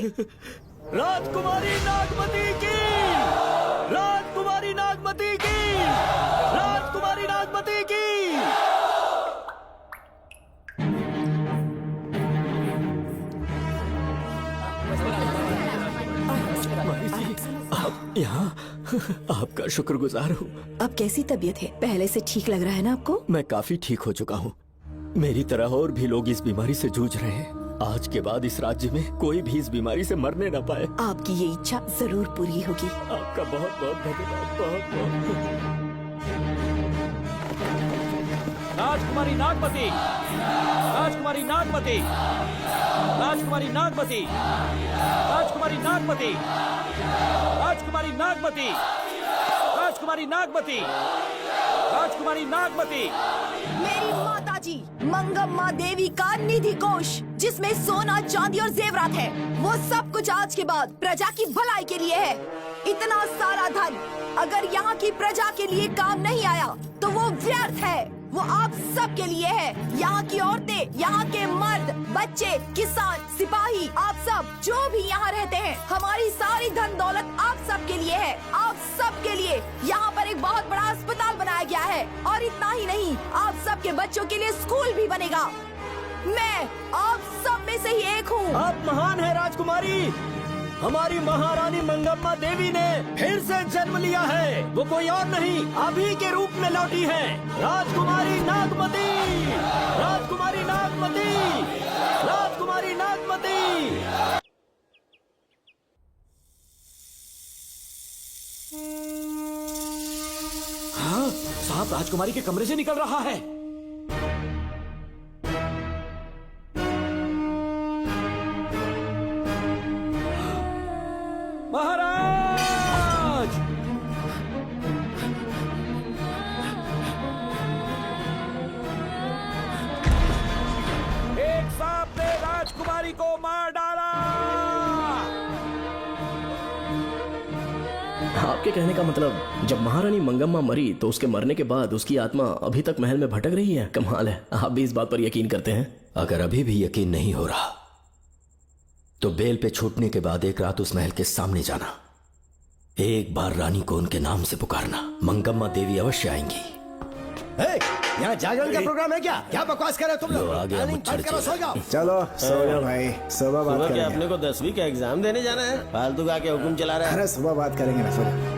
राजकुमारी नागमती की, राजकुमारी नागमती की, राजकुमारी नागमती की। आप यहाँ, आपका शुक्रगुजार हूँ। अब कैसी तबीयत है? पहले से ठीक लग रहा है ना आपको? मैं काफी ठीक हो चुका हूँ। मेरी तरह और भी लोग इस बीमारी से जूझ रहे हैं। आज के बाद इस राज्य में कोई भी इस बीमारी से मरने न पाए। आपकी ये इच्छा जरूर पूरी होगी। आपका बहुत बहुत धन्यवाद, बहुत बहुत। राजकुमारी नागमती, राजकुमारी नागमती, राजकुमारी नागमती, राजकुमारी नागमती, राजकुमारी नागमती, राजकुमारी नागमती, राजकुमारी नागमती। मेरी माताजी मंगम्मा देवी का निधि कोष, जिसमें सोना, चांदी और जेवरात है, वो सब कुछ आज के बाद प्रजा की भलाई के लिए है। इतना सारा धन अगर यहाँ की प्रजा के लिए काम नहीं आया तो वो व्यर्थ है। वो आप सब के लिए है। यहाँ की औरतें, यहाँ के मर्द, बच्चे, किसान, सिपाही, आप सब जो भी यहाँ रहते हैं, हमारी सारी धन दौलत आप सब के लिए है। आप सब के लिए यहाँ पर एक बहुत बड़ा अस्पताल बनाया गया है। और इतना ही नहीं, आप सब के बच्चों के लिए स्कूल भी बनेगा। मैं आप सब में से ही एक हूँ। आप महान है राजकुमारी। हमारी महारानी मंगम्मा देवी ने फिर से जन्म लिया है। वो कोई और नहीं, आप ही के रूप में लौटी है। राजकुमारी नागमती, राजकुमारी नागमती, राजकुमारी नागमती। हाँ, सांप राजकुमारी के कमरे से निकल रहा है। महाराज! एक सांप ने राजकुमारी को मार डाला। आपके कहने का मतलब, जब महारानी मंगम्मा मरी तो उसके मरने के बाद उसकी आत्मा अभी तक महल में भटक रही है? कमाल है, आप भी इस बात पर यकीन करते हैं? अगर अभी भी यकीन नहीं हो रहा तो बेल पे छूटने के बाद एक रात उस महल के सामने जाना। एक बार रानी को उनके नाम से पुकारना। मंगम्मा देवी अवश्य आएंगी। यहाँ जागरण का प्रोग्राम है क्या? क्या बकवास कर रहे हो तुम लोग? आ गया मुझ करो, सो जाओ। चलो सो जाओ भाई, सुबह बात सुबह के करेंगे। अपने को 10वीं का एग्जाम देने जाना है, फालतू का के हुक्म चला रहा है। अरे सुबह बात करेंगे ना, सो जाओ।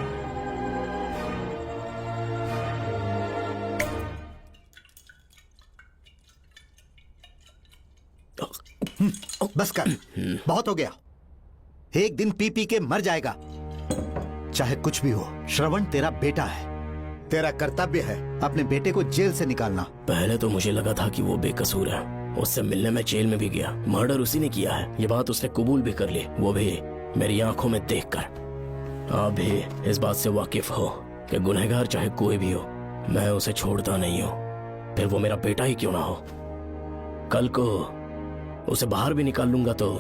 बस कर, बहुत हो गया। एक दिन पी पी के मर जाएगा। चाहे कुछ भी हो, श्रवण तेरा बेटा है। तेरा कर्तव्य है अपने बेटे को जेल से निकालना। पहले तो मुझे लगा था कि वो बेकसूर है। उससे मिलने में जेल में भी गया। मर्डर उसी ने किया है, ये बात उसने कबूल भी कर ली, वो भी मेरी आंखों में देखकर। आप भी इस बात से वाकिफ हो कि गुनहगार चाहे कोई भी हो, मैं उसे छोड़ता नहीं हूँ, फिर वो मेरा बेटा ही क्यों ना हो। कल को उसे बाहर भी निकाल लूंगा तो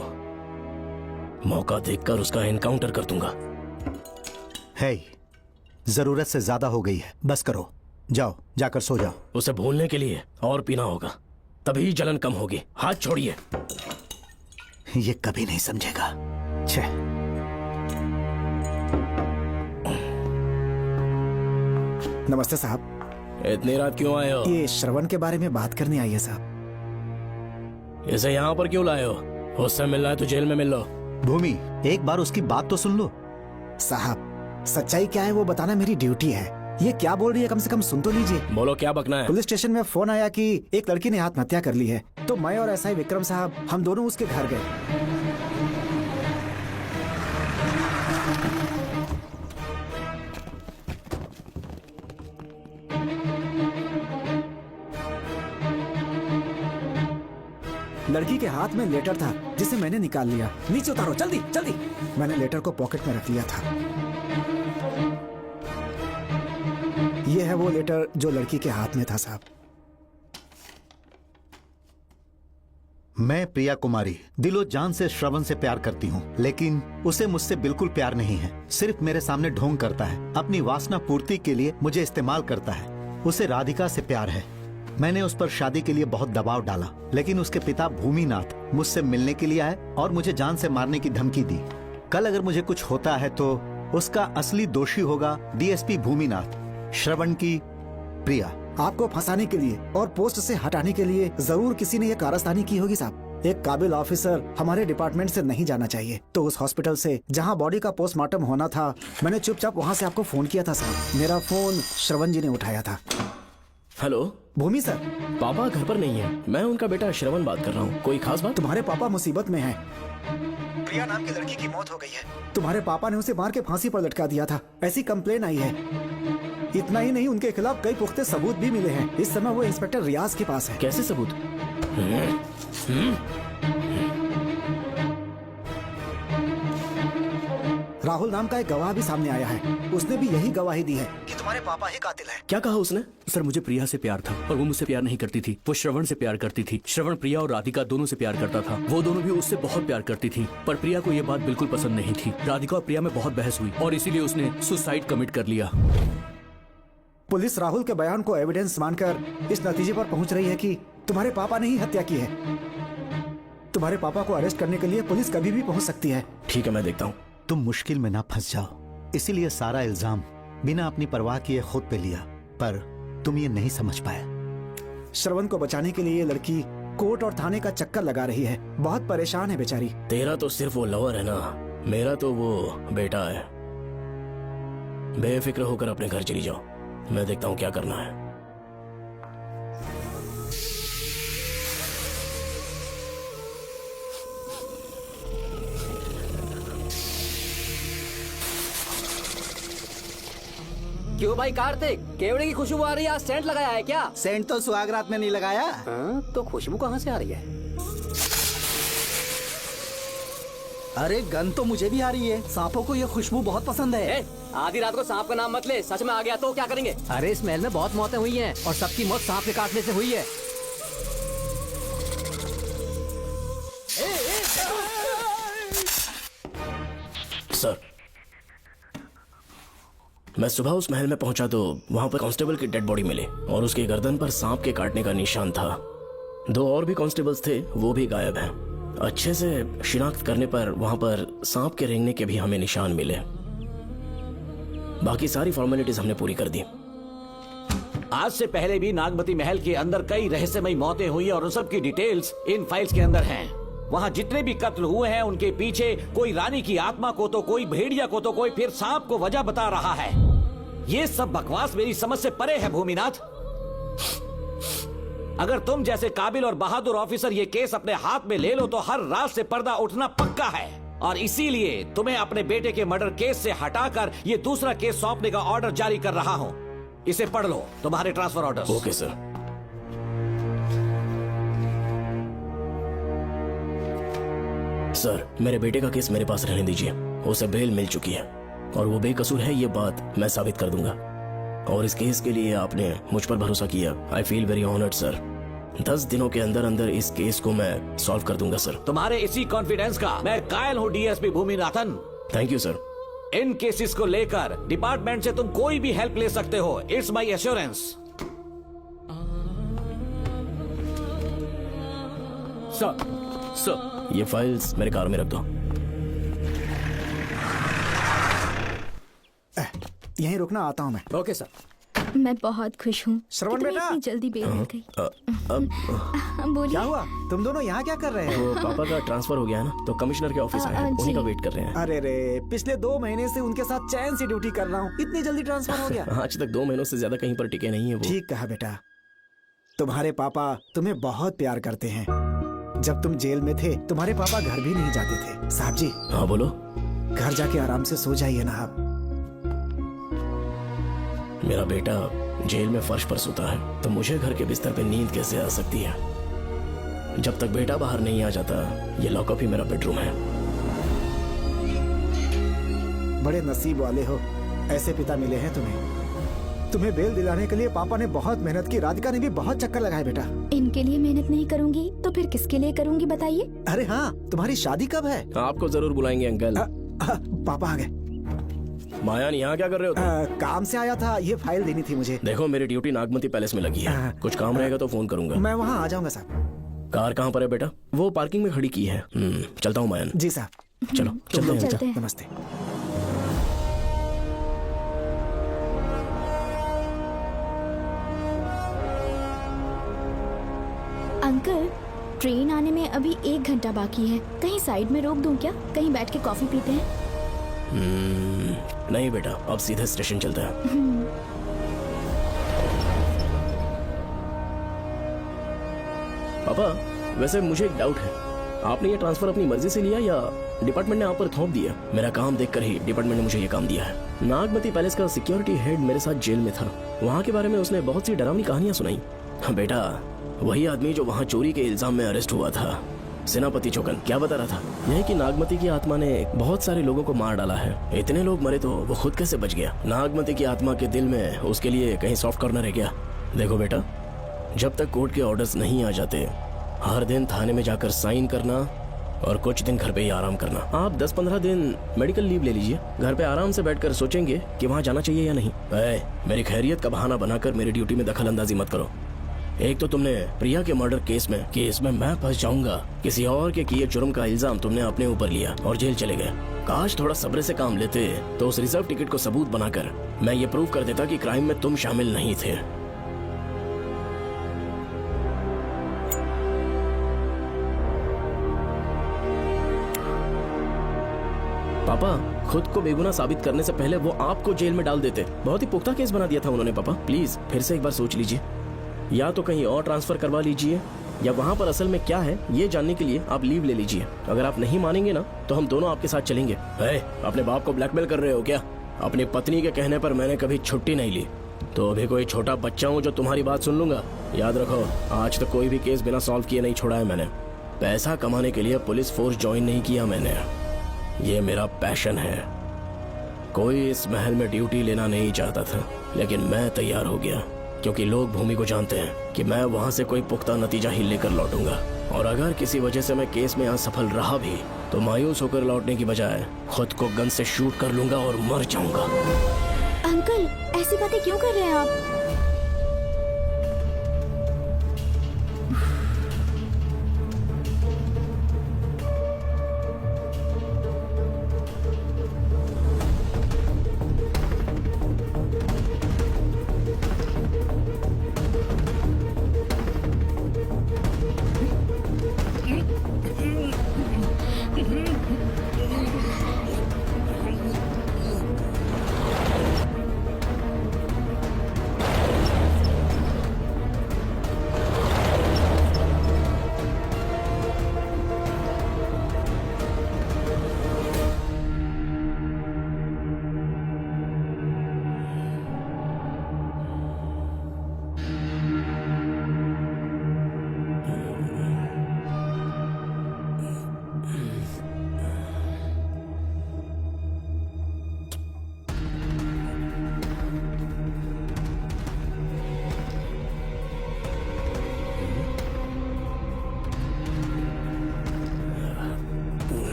मौका देखकर उसका एनकाउंटर कर दूंगा। है, जरूरत से ज्यादा हो गई है, बस करो। जाओ, जाकर सो जाओ। उसे भूलने के लिए और पीना होगा, तभी जलन कम होगी। हाथ छोड़िए। ये कभी नहीं समझेगा। छे। नमस्ते साहब। इतनी रात क्यों आए हो? ये श्रवण के बारे में बात करने आई है साहब। इसे यहाँ पर क्यों लाए हो? उससे मिलना है तो जेल में मिल लो। भूमि, एक बार उसकी बात तो सुन लो। साहब, सच्चाई क्या है वो बताना मेरी ड्यूटी है। ये क्या बोल रही है, कम से कम सुन तो लीजिए। बोलो, क्या बकना है? पुलिस स्टेशन में फोन आया कि एक लड़की ने आत्महत्या कर ली है, तो मैं और एसआई विक्रम साहब हम दोनों उसके घर गए। लड़की के हाथ में लेटर था जिसे मैंने निकाल लिया। नीचे उतारो जल्दी जल्दी। मैंने लेटर को पॉकेट में रख लिया था। ये है वो लेटर जो लड़की के हाथ में था साहब। मैं प्रिया कुमारी दिलो जान से श्रवण से प्यार करती हूँ, लेकिन उसे मुझसे बिल्कुल प्यार नहीं है। सिर्फ मेरे सामने ढोंग करता है, अपनी वासना पूर्ति के लिए मुझे इस्तेमाल करता है। उसे राधिका से प्यार है। मैंने उस पर शादी के लिए बहुत दबाव डाला, लेकिन उसके पिता भूमिनाथ मुझसे मिलने के लिए आए और मुझे जान से मारने की धमकी दी। कल अगर मुझे कुछ होता है तो उसका असली दोषी होगा डीएसपी भूमिनाथ। श्रवण की प्रिया। आपको फंसाने के लिए और पोस्ट से हटाने के लिए जरूर किसी ने ये कारस्तानी की होगी साहब। एक काबिल ऑफिसर हमारे डिपार्टमेंट से नहीं जाना चाहिए। तो उस हॉस्पिटल से जहां बॉडी का पोस्टमार्टम होना था, मैंने चुपचाप वहां से आपको फोन किया था साहब। मेरा फोन श्रवण जी ने उठाया था। हेलो भूमि सर। पापा घर पर नहीं है, मैं उनका बेटा श्रवण बात कर रहा हूँ। कोई खास बात? तुम्हारे पापा मुसीबत में हैं। प्रिया नाम की लड़की की मौत हो गई है। तुम्हारे पापा ने उसे मार के फांसी पर लटका दिया था, ऐसी कंप्लेन आई है। इतना ही नहीं, उनके खिलाफ कई पुख्ते सबूत भी मिले हैं। इस समय वो इंस्पेक्टर रियाज के पास है। कैसे सबूत? राहुल नाम का एक गवाह भी सामने आया है। उसने भी यही गवाही दी है कि तुम्हारे पापा ही कातिल हैं। क्या कहा उसने? सर मुझे प्रिया से प्यार था और वो मुझसे प्यार नहीं करती थी। वो श्रवण से प्यार करती थी। श्रवण प्रिया और राधिका दोनों से प्यार करता था। वो दोनों भी उससे बहुत प्यार करती थी, पर प्रिया को ये बात बिल्कुल पसंद नहीं थी। राधिका और प्रिया में बहुत बहस हुई और इसीलिए उसने सुसाइड कमिट कर लिया। पुलिस राहुल के बयान को एविडेंस मानकर इस नतीजे पर पहुंच रही है कि तुम्हारे पापा ने ही हत्या की है। तुम्हारे पापा को अरेस्ट करने के लिए पुलिस कभी भी पहुंच सकती है। ठीक है, मैं देखता हूँ। तुम मुश्किल में ना फंस जाओ, इसीलिए सारा इल्जाम बिना अपनी परवाह किए खुद पे लिया, पर तुम ये नहीं समझ पाए। श्रवण को बचाने के लिए ये लड़की कोर्ट और थाने का चक्कर लगा रही है। बहुत परेशान है बेचारी। तेरा तो सिर्फ वो लवर है ना, मेरा तो वो बेटा है। बेफिक्र होकर अपने घर चली जाओ, मैं देखता हूँ क्या करना है। क्यों भाई कार्तिक, केवड़े की खुशबू आ रही है? आज सेंट लगाया है क्या? सेंट तो सुहागरात में नहीं लगाया। तो खुशबू कहाँ से आ रही है? अरे गन तो मुझे भी आ रही है। सांपों को ये खुशबू बहुत पसंद है। आधी रात को सांप का नाम मत ले, सच में आ गया तो क्या करेंगे? अरे इस महल में बहुत मौतें हुई हैं और सबकी मौत सांप के काटने से हुई है। सर, मैं सुबह उस महल में पहुंचा तो वहां पर कांस्टेबल की डेड बॉडी मिली और उसके गर्दन पर सांप के काटने का निशान था। 2 और भी कांस्टेबल्स थे, वो भी गायब हैं। अच्छे से शिनाख्त करने पर वहां पर सांप के रेंगने के भी हमें निशान मिले। बाकी सारी फॉर्मेलिटीज हमने पूरी कर दी। आज से पहले भी नागमती महल के अंदर कई रहस्यमयी मौतें हुई और उन सब की डिटेल्स इन फाइल्स के अंदर हैं। वहाँ जितने भी कत्ल हुए हैं उनके पीछे कोई रानी की आत्मा को तो कोई भेड़िया को तो कोई फिर सांप को वजह बता रहा है। ये सब बकवास मेरी समझ से परे है भूमिनाथ। अगर तुम जैसे काबिल और बहादुर ऑफिसर ये केस अपने हाथ में ले लो तो हर रात से पर्दा उठना पक्का है, और इसीलिए तुम्हें अपने बेटे के मर्डर केस से हटाकर ये दूसरा केस सौंपने का ऑर्डर जारी कर रहा हूँ। इसे पढ़ लो, तुम्हारे transfer order. Okay sir. Sir, मेरे बेटे का केस मेरे पास रहने दीजिए। उसे बेल मिल चुकी है और वो बेकसूर है, ये बात मैं साबित कर दूंगा। और इस केस के लिए आपने मुझ पर भरोसा किया। I feel very honoured sir. 10 दिनों के अंदर अंदर इस केस को मैं सॉल्व कर दूंगा सर। तुम्हारे इसी कॉन्फिडेंस का मैं कायल हूँ DSP Bhuminathan. Thank you sir. In cases को लेकर डिपार्टमेंट से तुम कोई भी हेल्प ले सकते हो। It's my assurance. सर, ये फाइल्स मेरे कार में रख दो। यहीं रुकना, आता हूँ मैं। Okay sir. मैं बहुत खुश हूँ। श्रवण बेटा, इतनी जल्दी बेल मिल गई। बोलिए। क्या हुआ? तुम दोनों यहाँ क्या कर रहे हो? वो पापा का ट्रांसफर हो गया है ना, तो कमिश्नर के ऑफिस आए हैं, उन्हीं का वेट कर रहे हैं। अरे रे, पिछले 2 महीने से उनके साथ चैन से ड्यूटी कर रहा हूँ, इतनी जल्दी ट्रांसफर हो गया? आज तक 2 महीनों से ज्यादा कहीं पर टिके नहीं है वो। ठीक कहा बेटा, तुम्हारे पापा तुम्हें बहुत प्यार करते हैं। जब तुम जेल में थे तुम्हारे पापा घर भी नहीं जाते थे। साहब जी। हाँ बोलो। घर जाके आराम से सो जाइए ना आप। मेरा बेटा जेल में फर्श पर सोता है तो मुझे घर के बिस्तर पे नींद कैसे आ सकती है? जब तक बेटा बाहर नहीं आ जाता ये लॉकअप ही मेरा बेडरूम है। बड़े नसीब वाले हो, ऐसे पिता मिले हैं तुम्हें बेल दिलाने के लिए पापा ने बहुत मेहनत की। राधिका ने भी बहुत चक्कर लगाए बेटा। इनके लिए मेहनत नहीं करूंगी तो फिर किसके लिए करूंगी बताइए? अरे हाँ, तुम्हारी शादी कब है? आपको जरूर बुलाएंगे अंकल। पापा आ गए। मायान यहाँ क्या कर रहे हो तुम? काम से आया था, ये फाइल देनी थी मुझे। देखो मेरी ड्यूटी नागमती पैलेस में लगी है, कुछ काम रहेगा तो फोन करूंगा। मैं वहाँ आ जाऊंगा साहब। कार कहाँ पर है बेटा? वो पार्किंग में खड़ी की है। चलता हूँ मायान। जी साहब। चलो चलते हैं। नमस्ते। अंकल, ट्रेन आने में अभी 1 घंटा बाकी है, कहीं साइड में रोक दूं क्या? कहीं बैठ के कॉफी पीते हैं? नहीं बेटा, अब सीधे स्टेशन चलते हैं। पापा वैसे मुझे एक डाउट है, आपने ये ट्रांसफर अपनी मर्जी से लिया या डिपार्टमेंट ने आप पर थोप दिया? मेरा काम देखकर ही डिपार्टमेंट ने मुझे ये काम दिया है। नागमती पैलेस का सिक्योरिटी हेड मेरे साथ जेल में था, वहाँ के बारे में उसने बहुत सी डरावनी कहानियां सुनाई। बेटा वही आदमी जो वहाँ चोरी के इल्जाम में अरेस्ट हुआ था, सेनापति चौकन, क्या बता रहा था? यह कि नागमती की आत्मा ने बहुत सारे लोगों को मार डाला है। इतने लोग मरे तो वो खुद कैसे बच गया? नागमती की आत्मा के दिल में उसके लिए कहीं सॉफ्ट कॉर्नर है क्या? देखो बेटा, जब तक कोर्ट के ऑर्डर्स नहीं आ जाते हर दिन थाने में जाकर साइन करना और कुछ दिन घर पे ही आराम करना। आप 10-15 दिन मेडिकल लीव ले लीजिए, घर पे आराम से बैठकर सोचेंगे कि वहाँ जाना चाहिए या नहीं। मेरी खैरियत का बहाना बनाकर मेरी ड्यूटी में दखल अंदाजी मत करो। एक तो तुमने प्रिया के मर्डर केस में कि इसमें मैं फंस जाऊंगा, किसी और के किए जुर्म का इल्जाम तुमने अपने ऊपर लिया और जेल चले गए। काश थोड़ा सब्र से काम लेते तो उस रिजर्व टिकट को सबूत बनाकर मैं ये प्रूव कर देता कि क्राइम में तुम शामिल नहीं थे। पापा खुद को बेगुनाह साबित करने से पहले वो आपको जेल में डाल देते। बहुत ही पुख्ता केस बना दिया था उन्होंने। पापा प्लीज फिर से एक बार सोच लीजिए, या तो कहीं और ट्रांसफर करवा लीजिए या वहाँ पर असल में क्या है ये जानने के लिए आप लीव ले लीजिए। अगर आप नहीं मानेंगे ना तो हम दोनों आपके साथ चलेंगे। अपने बाप को ब्लैकमेल कर रहे हो क्या? अपनी पत्नी के कहने पर मैंने कभी छुट्टी नहीं ली, तो अभी कोई छोटा बच्चा हूँ जो तुम्हारी बात सुन लूंगा? याद रखो, आज तक कोई भी केस बिना सॉल्व किए नहीं छोड़ा है मैंने। पैसा कमाने के लिए पुलिस फोर्स ज्वाइन नहीं किया मैंने, ये मेरा पैशन है। कोई इस महल में ड्यूटी लेना नहीं चाहता था, लेकिन मैं तैयार हो गया क्योंकि लोग भूमि को जानते हैं कि मैं वहाँ से कोई पुख्ता नतीजा ही लेकर लौटूंगा। और अगर किसी वजह से मैं केस में असफल रहा भी तो मायूस होकर लौटने की बजाय खुद को गन से शूट कर लूंगा और मर जाऊंगा। अंकल ऐसी बातें क्यों कर रहे हैं आप?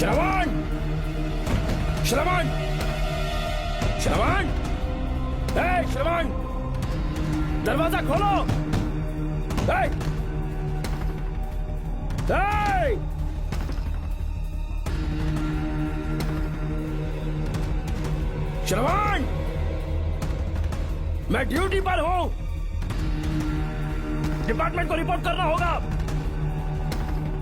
श्रवण! श्रवण! श्रवण! श्रवण! दरवाजा खोलो! श्रवण! मैं ड्यूटी पर हूं, डिपार्टमेंट को रिपोर्ट करना होगा।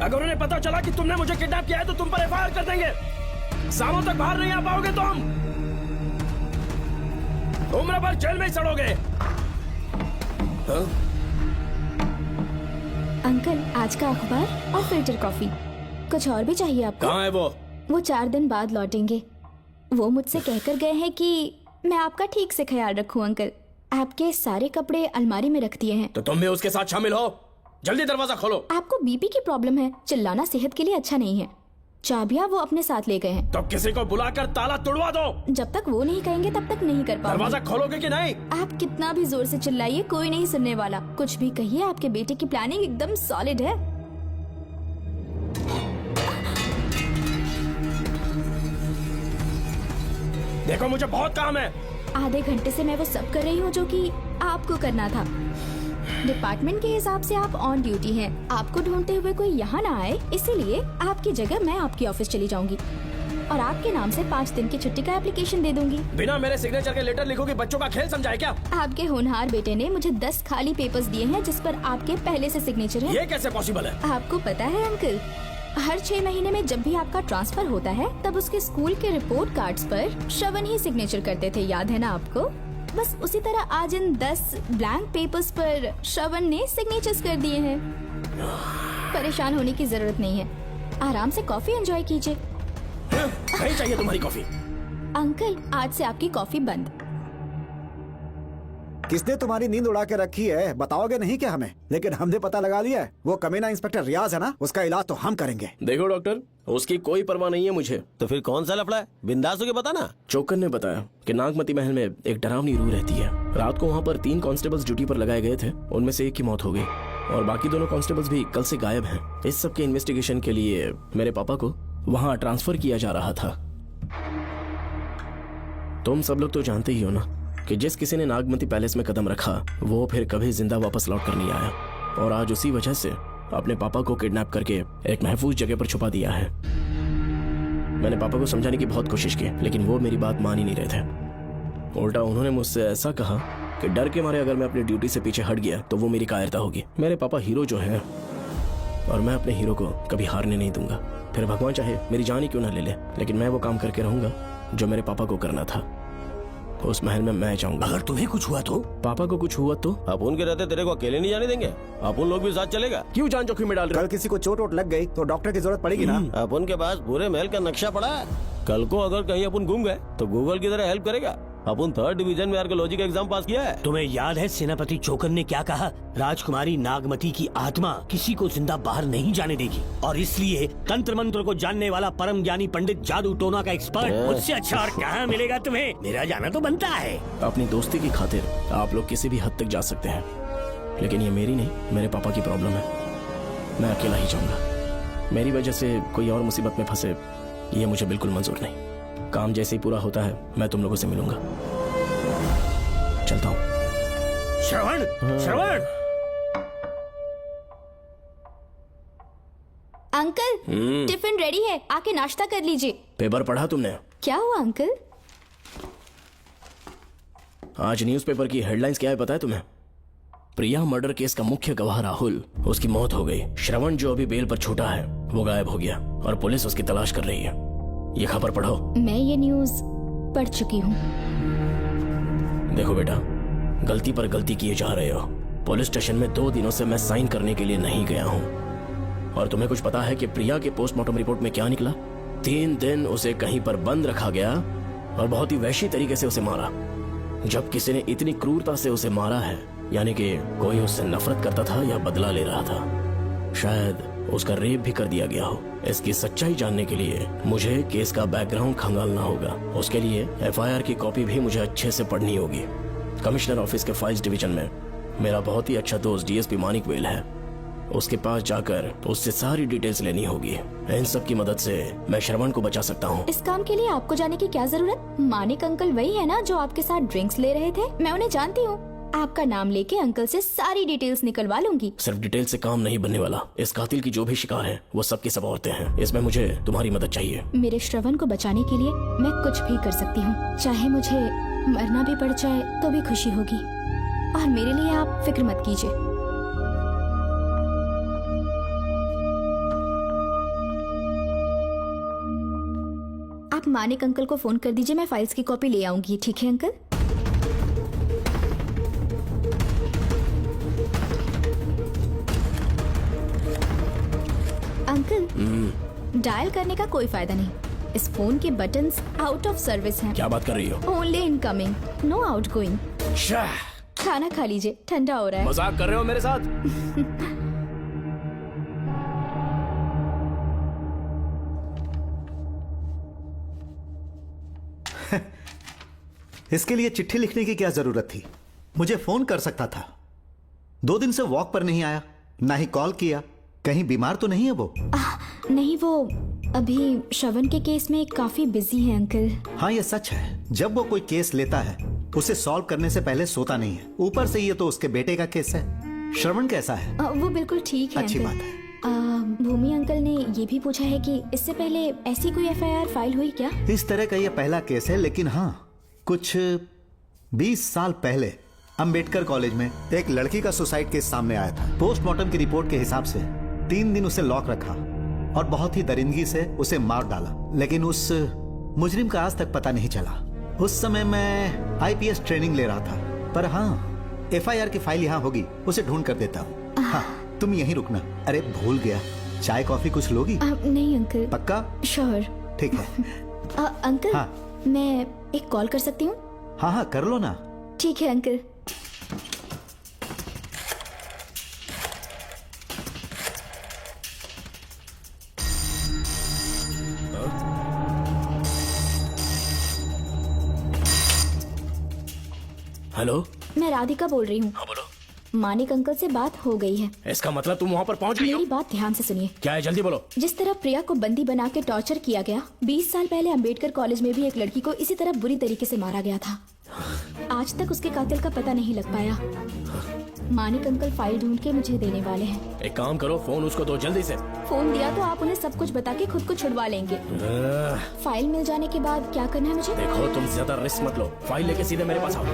अगर उन्हें पता चला कि तुमने मुझे किडनैप किया है तो तुम पर एफआईआर कर देंगे। सालों तक बाहर नहीं आ पाओगे तुम। उम्र भर जेल में ही सड़ोगे। हाँ? अंकल, आज का अखबार और फिल्टर कॉफी। कुछ और भी चाहिए आपको? कहाँ है वो? वो 4 दिन बाद लौटेंगे। वो मुझसे कहकर गए हैं कि मैं आपका ठीक से ख्याल रखूं अंकल। आपके सारे कपड़े अलमारी में रख दिए हैं। तो तुम भी उसके साथ शामिल हो। जल्दी दरवाजा खोलो। आपको बीपी की प्रॉब्लम है, चिल्लाना सेहत के लिए अच्छा नहीं है। चाबियां वो अपने साथ ले गए हैं। तो किसी को बुलाकर ताला तोड़वा दो। जब तक वो नहीं कहेंगे तब तक नहीं कर पाऊंगी। दरवाजा खोलोगे कि नहीं? आप कितना भी जोर से चिल्लाइए, कोई नहीं सुनने वाला। कुछ भी कहिए, आपके बेटे की प्लानिंग एकदम सॉलिड है। देखो मुझे बहुत काम है। आधे घंटे से मैं वो सब कर रही हूँ जो कि आपको करना था। डिपार्टमेंट के हिसाब से आप ऑन ड्यूटी हैं। आपको ढूंढते हुए कोई यहाँ ना आए, इसीलिए आपकी जगह मैं आपकी ऑफिस चली जाऊंगी और आपके नाम से 5 दिन की छुट्टी का एप्लीकेशन दे दूंगी। बिना मेरे सिग्नेचर के लेटर लिखोगे? बच्चों का खेल समझा है क्या? आपके होनहार बेटे ने मुझे 10 खाली पेपर्स दिए हैं जिस पर आपके पहले से सिग्नेचर है। ये कैसे पॉसिबल है? आपको पता है अंकल, हर 6 महीने में जब भी आपका ट्रांसफर होता है तब उसके स्कूल के रिपोर्ट कार्ड्स पर श्रवण ही सिग्नेचर करते थे, याद है ना आपको? बस उसी तरह आज इन 10 ब्लैंक पेपर्स पर श्रवण ने सिग्नेचर्स कर दिए हैं। परेशान होने की जरूरत नहीं है, आराम से कॉफी एंजॉय कीजिए। नहीं चाहिए तुम्हारी कॉफी। अंकल, आज से आपकी कॉफी बंद। किसने तुम्हारी नींद उड़ा के रखी है? बताओगे नहीं क्या हमें? लेकिन हमने पता लगा लिया है, वो कमीना इंस्पेक्टर रियाज है ना, उसका इलाज तो हम करेंगे। देखो डॉक्टर, उसकी कोई परवाह नहीं है मुझे। तो फिर कौन सा लफड़ा है? बिंदास होके बता ना। चोकर ने बताया कि नागमती महल में एक डरावनी रूह रहती है। रात को वहाँ पर 3 कांस्टेबल्स ड्यूटी पर लगाए गए थे, उनमें से एक की मौत हो गई और बाकी दोनों कांस्टेबल्स भी कल से गायब हैं। इस सब के इन्वेस्टिगेशन के लिए मेरे पापा को वहाँ ट्रांसफर किया जा रहा था। तुम सब लोग तो जानते ही हो ना कि जिस किसी ने नागमती पैलेस में कदम रखा वो फिर कभी जिंदा वापस लौट कर नहीं आया, और आज उसी वजह से अपने पापा को किडनैप करके एक महफूज जगह पर छुपा दिया है। मैंने पापा को समझाने की बहुत कोशिश की, लेकिन वो मेरी बात मान ही नहीं रहे थे। उल्टा उन्होंने मुझसे ऐसा कहा कि डर के मारे अगर मैं अपनी ड्यूटी से पीछे हट गया तो वो मेरी कायरता होगी। मेरे पापा हीरो जो है, और मैं अपने हीरो को कभी हारने नहीं दूंगा। फिर भगवान चाहे मेरी जान ही क्यों ना ले ले, लेकिन मैं वो काम करके रहूंगा जो मेरे पापा को करना था। उस महल में मैं जाऊंगा। अगर तुम्हें कुछ हुआ तो? पापा को कुछ हुआ तो? अपन के रहते तेरे को अकेले नहीं जाने देंगे। अपन लोग भी साथ चलेगा। क्यों जान जोखिम में डाल रहे? कल किसी को चोट वोट लग गई तो डॉक्टर की जरूरत पड़ेगी ना। अपन के पास पूरे महल का नक्शा पड़ा है। कल को अगर कहीं अपन घूम गए तो गूगल की तरह हेल्प करेगा। अपन 3rd डिवीजन में आर्कियोलॉजी का एग्जाम पास किया है। तुम्हें याद है सेनापति चोकर ने क्या कहा? राजकुमारी नागमती की आत्मा किसी को जिंदा बाहर नहीं जाने देगी, और इसलिए तंत्र मंत्र को जानने वाला परम ज्ञानी पंडित जादू टोना का एक्सपर्ट मुझसे अच्छा और कहाँ मिलेगा तुम्हें? मेरा जाना तो बनता है। अपनी दोस्ती की खातिर आप लोग किसी भी हद तक जा सकते हैं, लेकिन ये मेरी नहीं, मेरे पापा की प्रॉब्लम है। मैं अकेला ही जाऊंगा। मेरी वजह से कोई और मुसीबत में फंसे ये मुझे बिल्कुल मंजूर नहीं। काम जैसे ही पूरा होता है मैं तुम लोगों से मिलूंगा। चलता हूँ। श्रवण, श्रवण। अंकल, टिफिन रेडी है, आके नाश्ता कर लीजिए। पेपर पढ़ा तुमने? क्या हुआ अंकल? आज न्यूज़पेपर की हेडलाइंस क्या है पता है तुम्हें? प्रिया मर्डर केस का मुख्य गवाह राहुल, उसकी मौत हो गई। श्रवण जो अभी बेल पर छूटा है वो गायब हो गया और पुलिस उसकी तलाश कर रही है। ये खबर पढ़ो। मैं ये न्यूज़ पढ़ चुकी हूँ। देखो बेटा, गलती पर गलती किए जा रहे हो। पुलिस स्टेशन में 2 दिनों से मैं साइन करने के लिए नहीं गया हूँ। और तुम्हें कुछ पता है कि प्रिया के पोस्टमार्टम रिपोर्ट में क्या निकला? 3 दिन उसे कहीं पर बंद रखा गया और बहुत ही वैश्य तरीके से उसे मारा। जब किसी ने इतनी क्रूरता से उसे मारा है, यानी कि कोई उससे नफरत करता था या बदला ले रहा था। शायद उसका रेप भी कर दिया गया हो। इसकी सच्चाई जानने के लिए मुझे केस का बैकग्राउंड खंगालना होगा। उसके लिए एफआईआर की कॉपी भी मुझे अच्छे से पढ़नी होगी। कमिश्नर ऑफिस के फाइल्स डिवीजन में मेरा बहुत ही अच्छा दोस्त डीएसपी मानिक वेल है। उसके पास जाकर उससे सारी डिटेल्स लेनी होगी। इन सब की मदद से मैं श्रवण को बचा सकता हूँ। इस काम के लिए आपको जाने की क्या जरूरत? मानिक अंकल वही है ना जो आपके साथ ड्रिंक्स ले रहे थे? मैं उन्हें जानती हूँ। आपका नाम लेके अंकल से सारी डिटेल्स निकलवा लूंगी। सिर्फ डिटेल से काम नहीं बनने वाला। इस कातिल की जो भी शिकार है वो सबकी सब औरतें हैं। इसमें मुझे तुम्हारी मदद चाहिए। मेरे श्रवण को बचाने के लिए मैं कुछ भी कर सकती हूँ। चाहे मुझे मरना भी पड़ जाए तो भी खुशी होगी, और मेरे लिए आप फिक्र मत कीजिए। आप मानिक अंकल को फोन कर दीजिए, मैं फाइल्स की कॉपी ले आऊंगी। ठीक है अंकल? अंकल, डायल करने का कोई फायदा नहीं। इस फोन के बटन्स आउट ऑफ सर्विस हैं। क्या बात कर रही हो? Only incoming, no outgoing. खाना खा लीजिए, ठंडा हो रहा है। मजाक कर रहे हो मेरे साथ? इसके लिए चिट्ठी लिखने की क्या जरूरत थी? मुझे फोन कर सकता था। 2 दिन से वॉक पर नहीं आया, ना ही कॉल किया। कहीं बीमार तो नहीं है वो? नहीं, वो अभी श्रवण के केस में काफी बिजी है अंकल। हाँ, ये सच है। जब वो कोई केस लेता है उसे सॉल्व करने से पहले सोता नहीं है। ऊपर से ये तो उसके बेटे का केस है। श्रवण कैसा है? वो बिल्कुल ठीक है। अच्छी अंकल। बात है। भूमि अंकल ने ये भी पूछा है कि इससे पहले ऐसी कोई FIR फाइल हुई क्या? इस तरह का ये पहला केस है, लेकिन हाँ, कुछ 20 साल पहले अंबेडकर कॉलेज में एक लड़की का सुसाइड केस सामने आया था। पोस्टमार्टम की रिपोर्ट के हिसाब से 3 दिन उसे लॉक रखा और बहुत ही दरिंदगी से उसे मार डाला, लेकिन उस मुजरिम का आज तक पता नहीं चला। उस समय मैं IPS ट्रेनिंग ले रहा था, पर हाँ, FIR की फाइल यहाँ होगी, उसे ढूंढ कर देता हूँ। हाँ, तुम यहीं रुकना। अरे भूल गया, चाय कॉफी कुछ लोगी? नहीं अंकल। पक्का? श्योर। ठीक है। अंकल, हाँ। मैं एक कॉल कर सकती हूँ? हाँ हाँ, कर लो ना। ठीक है अंकल। हेलो, मैं राधिका बोल रही हूँ। हाँ बोलो। मानिक अंकल से बात हो गई है। इसका मतलब तुम वहाँ पर पहुँच गई हो? मेरी बात ध्यान से सुनिए। क्या है, जल्दी बोलो। जिस तरह प्रिया को बंदी बना के टॉर्चर किया गया, 20 साल पहले अंबेडकर कॉलेज में भी एक लड़की को इसी तरह बुरी तरीके से मारा गया था। आज तक उसके कातिल का पता नहीं लग पाया। मानिक अंकल फाइल ढूंढ के मुझे देने वाले हैं। एक काम करो, फोन उसको दो जल्दी से। फोन दिया तो आप उन्हें सब कुछ बता के खुद को छुड़वा लेंगे। फाइल मिल जाने के बाद क्या करना है मुझे? देखो, तुम ज्यादा रिस्क मत लो, फाइल लेके सीधे मेरे पास आओ।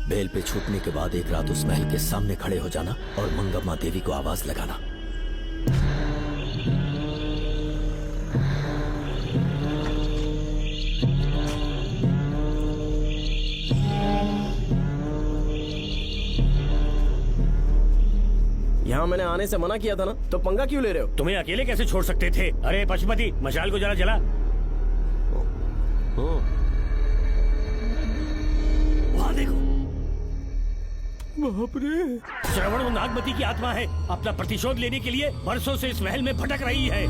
बेल पे छूटने के बाद एक रात उस महल के सामने खड़े हो जाना और मंगम्मा देवी को आवाज लगाना। यहाँ मैंने आने से मना किया था ना, तो पंगा क्यों ले रहे हो? तुम्हें अकेले कैसे छोड़ सकते थे? अरे पशुपति, मशाल को जरा जला। वहाँ देखो। बाप रे! श्रवण वो नागमती की आत्मा है, अपना प्रतिशोध लेने के लिए बरसों से इस महल में भटक रही है।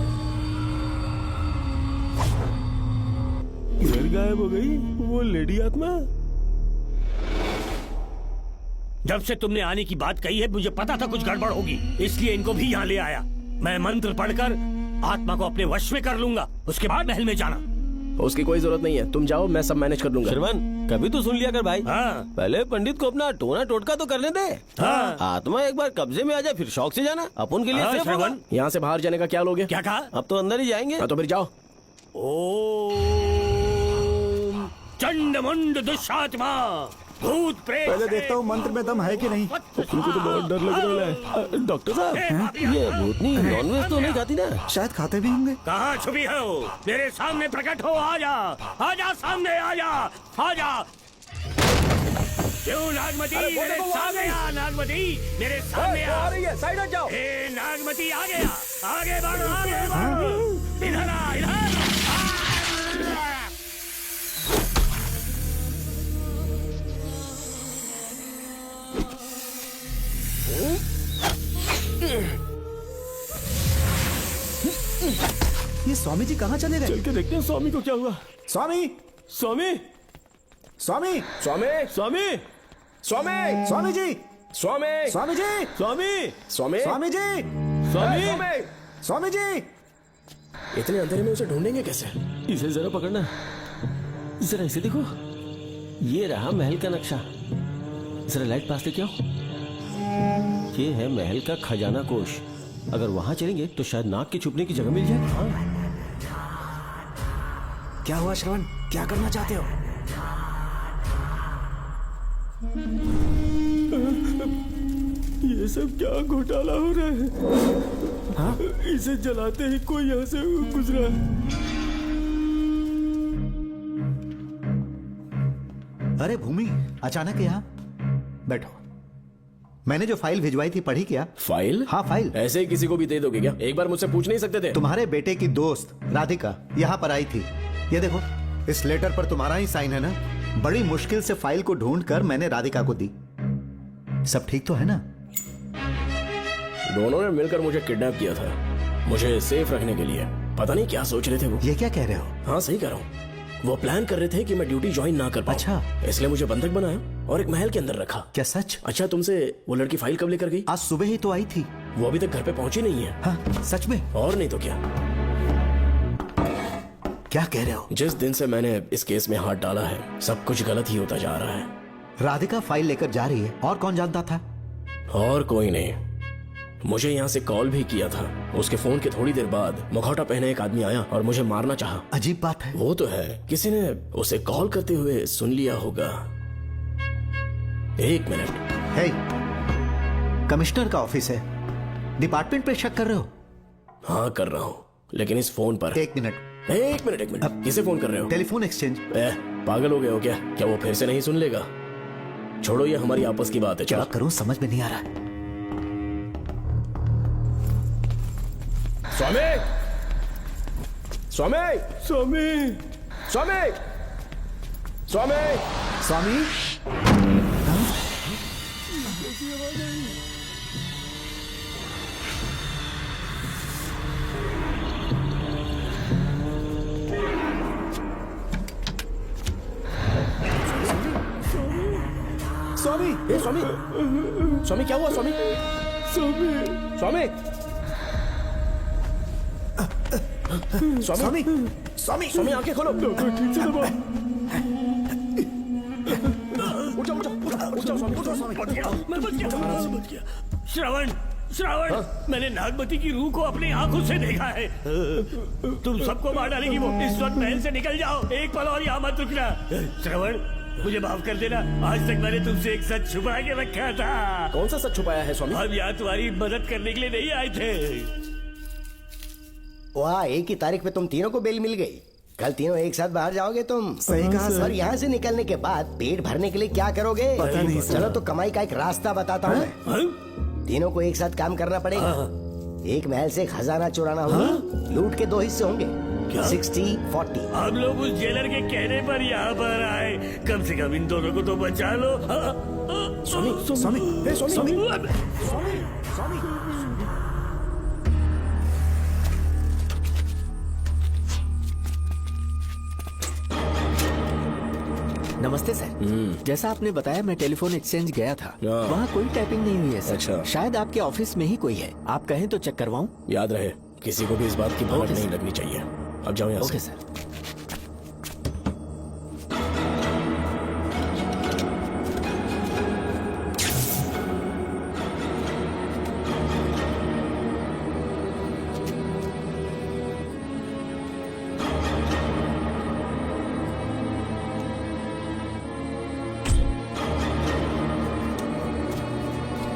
घर गायब हो गई वो लेडी आत्मा। जब से तुमने आने की बात कही है मुझे पता था कुछ गड़बड़ होगी, इसलिए इनको भी यहाँ ले आया। मैं मंत्र पढ़कर आत्मा को अपने वश में कर लूंगा, उसके बाद महल में जाना। उसकी कोई जरूरत नहीं है, तुम जाओ, मैं सब मैनेज कर लूंगा। श्रवण, कभी तो सुन लिया कर भाई। हाँ। पहले पंडित को अपना टोना टोटका तो करने दे। हाँ। आत्मा एक बार कब्जे में आ जाए फिर शौक से जाना, अपन के लिए हाँ, सेफ होगा। श्रवण, यहाँ से बाहर जाने का क्या लोगे? क्या कहा? अब तो अंदर ही जाएंगे। हाँ, तो फिर जाओ। ओम चंड मुंड दुष्टात्मा भूत प्रेत। पहले देखता हूँ मंत्र में दम है कि नहीं। अपने को तो बहुत डर लग रहा है। डॉक्टर साहब, ये भूतनी नॉनवेज तो नहीं खाती ना? शायद खाते भी होंगे। कहाँ छुपी हो? मेरे सामने प्रकट हो, आजा, आजा सामने, आजा, आजा। क्यों नागमती मेरे सामने आ, नागमती मेरे सामने आ। साइड हट जाओ। ए नागमती आ गया, आगे बढ़, आगे बढ़, इधर आ, इधर। ये स्वामी जी कहाँ चले गए? चल के देखते हैं स्वामी को क्या हुआ। स्वामी, स्वामी, स्वामी, स्वामी, स्वामी, स्वामी, स्वामी जी, स्वामी, स्वामी जी, स्वामी, स्वामी, स्वामी जी, स्वामी, स्वामी जी। इतने अंधेरे में उसे ढूंढेंगे कैसे? इसे जरा पकड़ना, जरा इसे देखो, ये रहा महल का नक्शा। जरा लाइट पास लेके आओ। ये है महल का खजाना कोष। अगर वहां चलेंगे तो शायद नाग के छुपने की जगह मिल जाए। क्या हुआ श्रवण, क्या करना चाहते हो? ये सब क्या घोटाला हो रहा है? हाँ? इसे जलाते ही कोई यहाँ से गुजरा। अरे भूमि, अचानक यहाँ? बैठो। मैंने जो फाइल भिजवाई थी पढ़ी क्या? फाइल? हाँ फाइल। ऐसे ही किसी को भी दे दोगे क्या? एक बार मुझसे पूछ नहीं सकते थे? तुम्हारे बेटे की दोस्त राधिका यहाँ पर आई थी। ये देखो, इस लेटर पर तुम्हारा ही साइन है ना? बड़ी मुश्किल से फाइल को ढूंढकर मैंने राधिका को दी। सब ठीक तो है ना? दोनों ने मिलकर मुझे किडनैप किया था, मुझे सेफ रखने के लिए। पता नहीं क्या सोच रहे थे वो। ये क्या कह रहे हो? हाँ सही कह रहा हूँ। वो प्लान कर रहे थे कि मैं ड्यूटी ज्वाइन ना कर पाऊं। अच्छा। इसलिए मुझे बंधक बनाया और एक महल के अंदर रखा। क्या सच? अच्छा, तुमसे वो लड़की फाइल कब लेकर गई? आज सुबह ही तो आई थी। वो अभी तक घर पे पहुंची नहीं है। हाँ, सच में? और नहीं तो क्या। क्या कह रहे हो? जिस दिन से मैंने इस केस में हाथ डाला है सब कुछ गलत ही होता जा रहा है। राधिका फाइल लेकर जा रही है, और कौन जानता था? और कोई नहीं। मुझे यहाँ से कॉल भी किया था। उसके फोन के थोड़ी देर बाद मुखौटा पहने एक आदमी आया और मुझे मारना चाहा। अजीब बात है। वो तो है, किसी ने उसे कॉल करते हुए सुन लिया होगा। एक मिनट। हे, कमिश्नर का ऑफिस है, डिपार्टमेंट पे शक कर रहे हो? हाँ कर रहा हूँ, लेकिन इस फोन पर। एक मिनट। किसे फोन कर रहे हो? Telephone exchange. पागल हो गए हो क्या? क्या वो फिर से नहीं सुन लेगा? छोड़ो, ये हमारी आपस की बात है। क्या करूं समझ में नहीं आ रहा। स्वामी, स्वामी, स्वामी, स्वामी, स्वामी, स्वामी। स्वामी, ए स्वामी, स्वामी क्या हुआ? स्वामी, स्वामी, स्वामी, स्वामी, स्वामी, स्वामी आंखें खोलो। ठीक से दबाओ। उठ जाओ, उठ जाओ स्वामी, मैं बच गया। श्रवण, श्रवण, मैंने नागमती की रूह को अपनी आंखों से देखा है। तुम सबको मार डालेगी वो। इस वक्त महल से निकल जाओ, एक पल और यहाँ मत रुकना। श्रवण, मुझे माफ कर देना, आज तक मैंने तुमसे एक सच छुपा के रखा था। कौन सा सच छुपाया है स्वामी? हम यहाँ तुम्हारी मदद करने के लिए नहीं आए थे। वाह, एक ही तारीख पे तुम तीनों को बेल मिल गई। कल तीनों एक साथ बाहर जाओगे तुम। सही कहा सर। और यहाँ से निकलने के बाद पेट भरने के लिए क्या करोगे? पता नहीं सर। चलो तो कमाई का एक रास्ता बताता हूँ मैं। तीनों को एक साथ काम करना पड़ेगा। एक महल से खजाना चुराना होगा। लूट के 2 हिस्से होंगे, 60-40। हम लोग उस जेलर के कहने पर यहाँ पर आए, कम से कम इन दोनों को तो बचा लो। स्वामी, स्वामी, हे स्वामी, नमस्ते सर। जैसा आपने बताया मैं टेलीफोन एक्सचेंज गया था, हाँ। वहाँ कोई टैपिंग नहीं हुई है सर। अच्छा। शायद आपके ऑफिस में ही कोई है, आप कहें तो चेक करवाऊं? याद रहे, किसी को भी इस बात की भनक ओके नहीं सर। लगनी चाहिए। अब जाओ यहाँ ओके से। सर।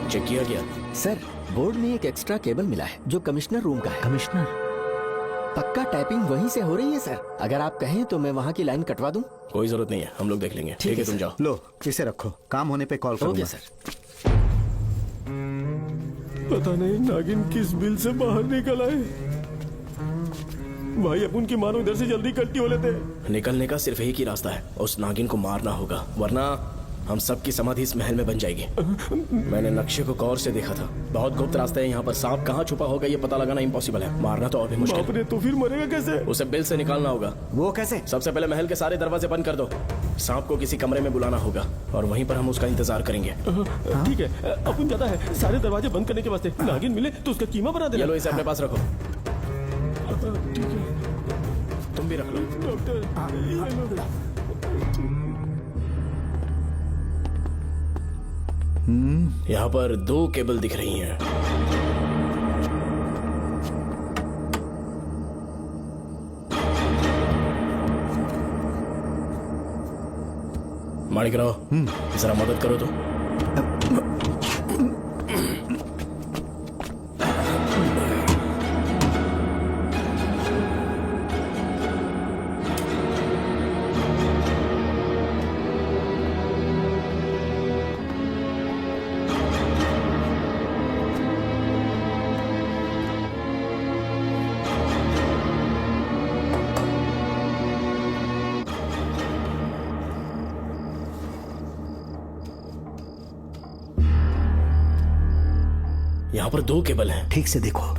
चेक किया गया? सर, बोर्ड में एक एक्स्ट्रा केबल मिला है जो कमिश्नर रूम का है। कमिश्नर, पक्का टाइपिंग वहीं से हो रही है सर। अगर आप कहें तो मैं वहाँ की लाइन कटवा दूं? कोई जरूरत नहीं है, हम लोग देख लेंगे। ठीक है, तुम जाओ। लो इसे रखो, काम होने पे कॉल ओके करूंगा। सर। पता नहीं नागिन किस बिल से बाहर निकल आए। भाई अपन की मानो इधर से जल्दी कट्टी हो लेते हैं। निकलने का सिर्फ एक ही रास्ता है, उस नागिन को मारना होगा, वरना हम सबकी समाधि इस महल में बन जाएगी। मैंने नक्शे को गौर से देखा था, बहुत गुप्त रास्ता है यहाँ पर। सांप कहाँ छुपा होगा ये पता लगाना इम्पॉसिबल है, मारना तो और भी मुश्किल है। तो फिर मरेगा कैसे? उसे बिल से निकालना होगा। वो कैसे? सबसे पहले महल के सारे दरवाजे बंद कर दो। सांप को किसी कमरे में बुलाना होगा और वहीं पर हम उसका इंतजार करेंगे। ठीक है, अपन ज्यादा है, सारे दरवाजे बंद करने के वास्ते नागिन मिले तो उसका कीमा बना देना। चलो इसे अपने पास रखो। ठीक है, तुम भी रख लो। डॉक्टर। यहाँ पर 2 केबल दिख रही हैं। माणिकराव, जरा मदद करो तो। यहाँ पर 2 केबल हैं। ठीक से देखो।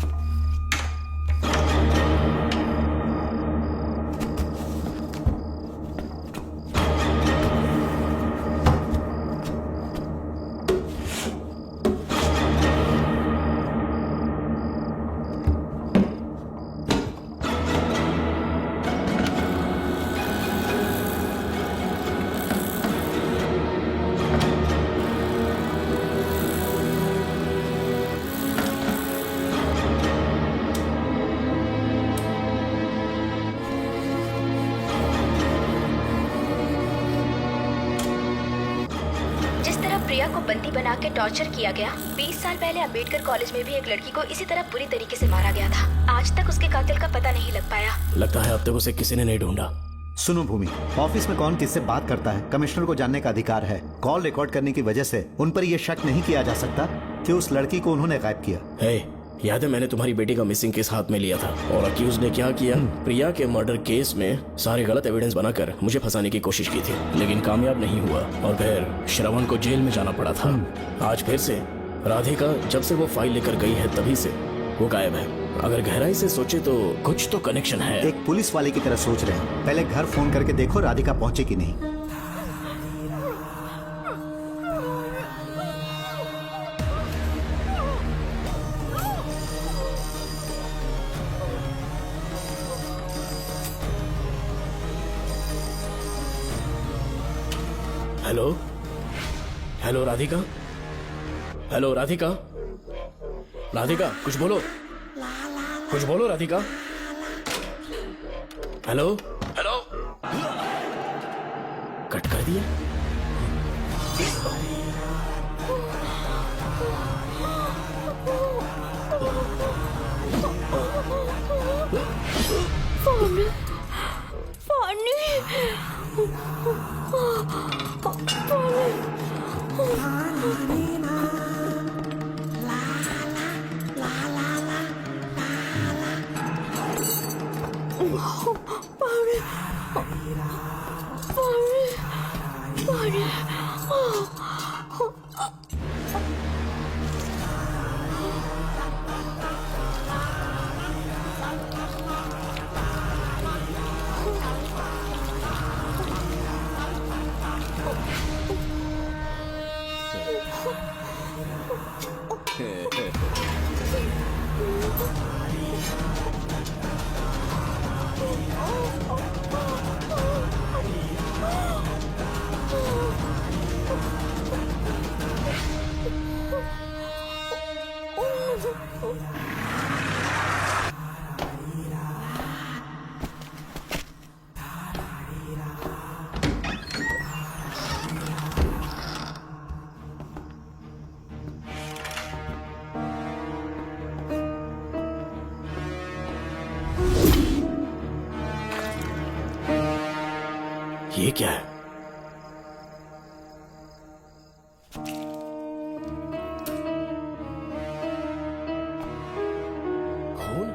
प्रिया को बंदी बना के टॉर्चर किया गया। 20 साल पहले अम्बेडकर कॉलेज में भी एक लड़की को इसी तरह बुरी तरीके से मारा गया था। आज तक उसके कातिल का पता नहीं लग पाया। लगता है अब तक उसे किसी ने नहीं ढूंढा। सुनो भूमि, ऑफिस में कौन किससे बात करता है कमिश्नर को जानने का अधिकार है। कॉल रिकॉर्ड करने की वजह से उन पर यह शक नहीं किया जा सकता कि उस लड़की को उन्होंने गायब किया। याद है मैंने तुम्हारी बेटी का मिसिंग केस हाथ में लिया था और अक्यूज ने क्या किया, प्रिया के मर्डर केस में सारे गलत एविडेंस बनाकर मुझे फंसाने की कोशिश की थी, लेकिन कामयाब नहीं हुआ और फिर श्रवण को जेल में जाना पड़ा था। आज फिर से राधिका जब से वो फाइल लेकर गई है तभी से वो गायब है। अगर गहराई से सोचे तो कुछ तो कनेक्शन है। एक पुलिस वाले की तरह सोच रहे हैं। पहले घर फोन करके देखो राधिका पहुंचे कि नहीं। Hello hello Radhika, hello Radhika, Radhika कुछ बोलो, कुछ बोलो राधिका। हेलो हेलो, कट कर दिया। ये क्या है? खून?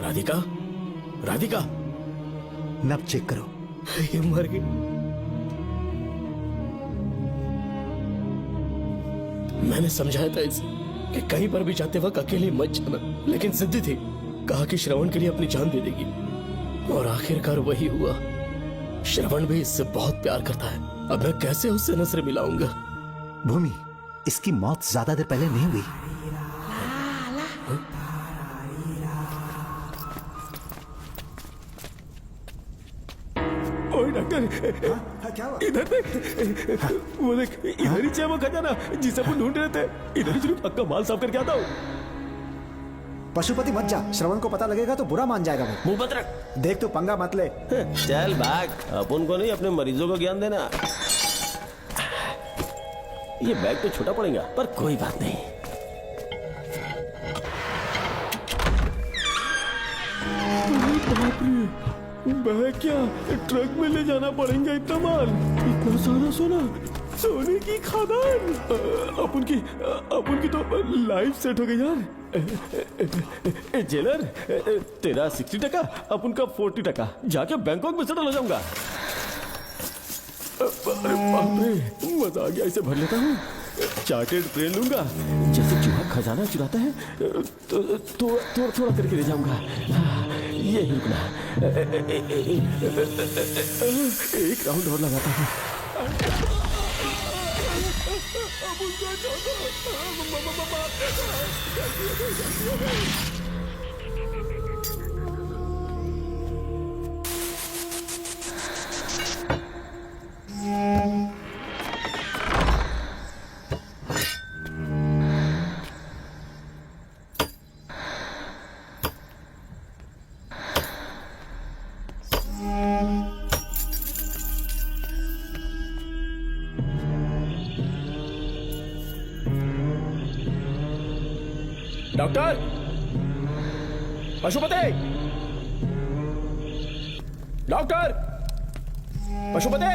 राधिका, राधिका, नब चेक करो। ये मर गई। मैंने समझाया था इसे कि कहीं पर भी जाते वक्त अकेले मत जाना, लेकिन जिद्दी थी। कहा कि श्रवण के लिए अपनी जान दे देगी, और आखिरकार वही हुआ। श्रवण भी इससे बहुत प्यार करता है। अब मैं कैसे उससे नजर मिलाऊंगा? भूमि, इसकी मौत ज्यादा देर पहले नहीं हुई। ओए डॉक्टर, इधर देख, वो देख, इधर ही है वो खजाना जिसे अपन ढूंढ रहे थे। इधर ही चलो, पक्का माल साफ करके आता हूँ। पशुपति मत जा, श्रवण को पता लगेगा तो बुरा मान जाएगा वो। मुंह बंद रख। देख तू पंगा मत ले। चल भाग, अपन को नहीं अपने मरीजों को ज्ञान देना। ये बैग तो छोटा पड़ेगा, पर कोई बात नहीं। बैग क्या ट्रक में ले जाना पड़ेगा? इतना माल, इतना सारा सोना, सोने की खदान। अपन की तो लाइफ सेट हो गई यार। जेलर, तेरा 60%, अपन का 40%। जाके बैंकॉक में सेटल हो जाऊंगा। अरे बाप रे, मजा आ गया। इसे भर लेता हूँ। चार्टेड प्लेन लूंगा, जैसे चूहा खजाना चुराता है, तो थोड़ा करके ले जाऊंगा। ये ही रुकना। एक राउंड और लगाता हूँ। Doctor, Pashupati, doctor, Pashupati,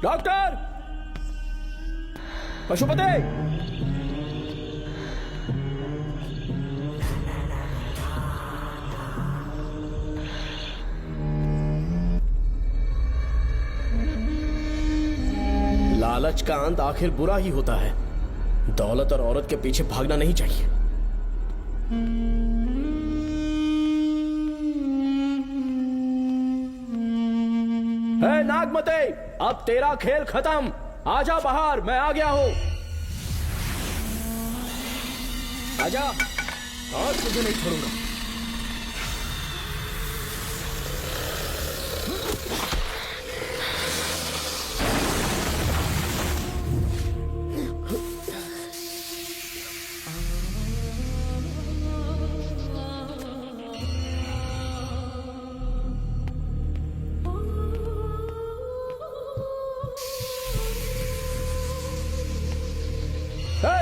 doctor, Pashupati. लालच का अंत आखिर बुरा ही होता है। दौलत और औरत के पीछे भागना नहीं चाहिए। हे नागमते, अब तेरा खेल खत्म। आजा बाहर, मैं आ गया हूं। आजा, आज तुझे नहीं छोड़ूंगा।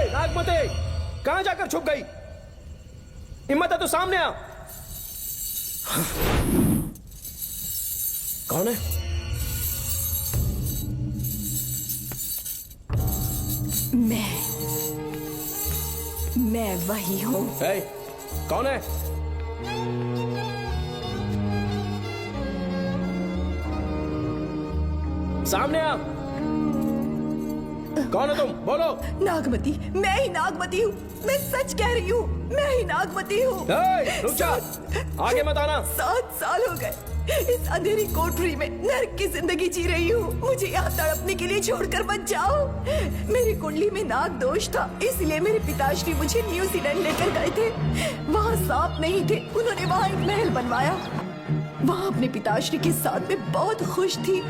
नागमते, कहां जाकर छुप गई? हिम्मत है तो सामने आ। कौन है? मैं वही हूँ। कौन है? सामने आ। कौन है तुम? बोलो। नागमती, मैं ही नागमती हूँ। मैं सच कह रही हूँ, मैं ही नागमती हूँ। रुक जा, आगे मत आना। 7 साल हो गए इस अंधेरी कोठरी में नर्क की जिंदगी जी रही हूँ। मुझे यहाँ तड़पने के लिए छोड़कर मत जाओ। मेरी कुंडली में नाग दोष था, इसलिए मेरे पिताश्री मुझे न्यूजीलैंड लेकर गए थे। वहाँ सांप नहीं थे, उन्होंने वहाँ एक महल बनवाया। वहाँ अपने पिताश्री के साथ में बहुत खुश थी।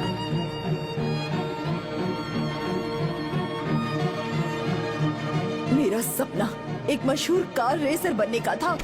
मेरा सपना एक मशहूर कार रेसर बनने का था।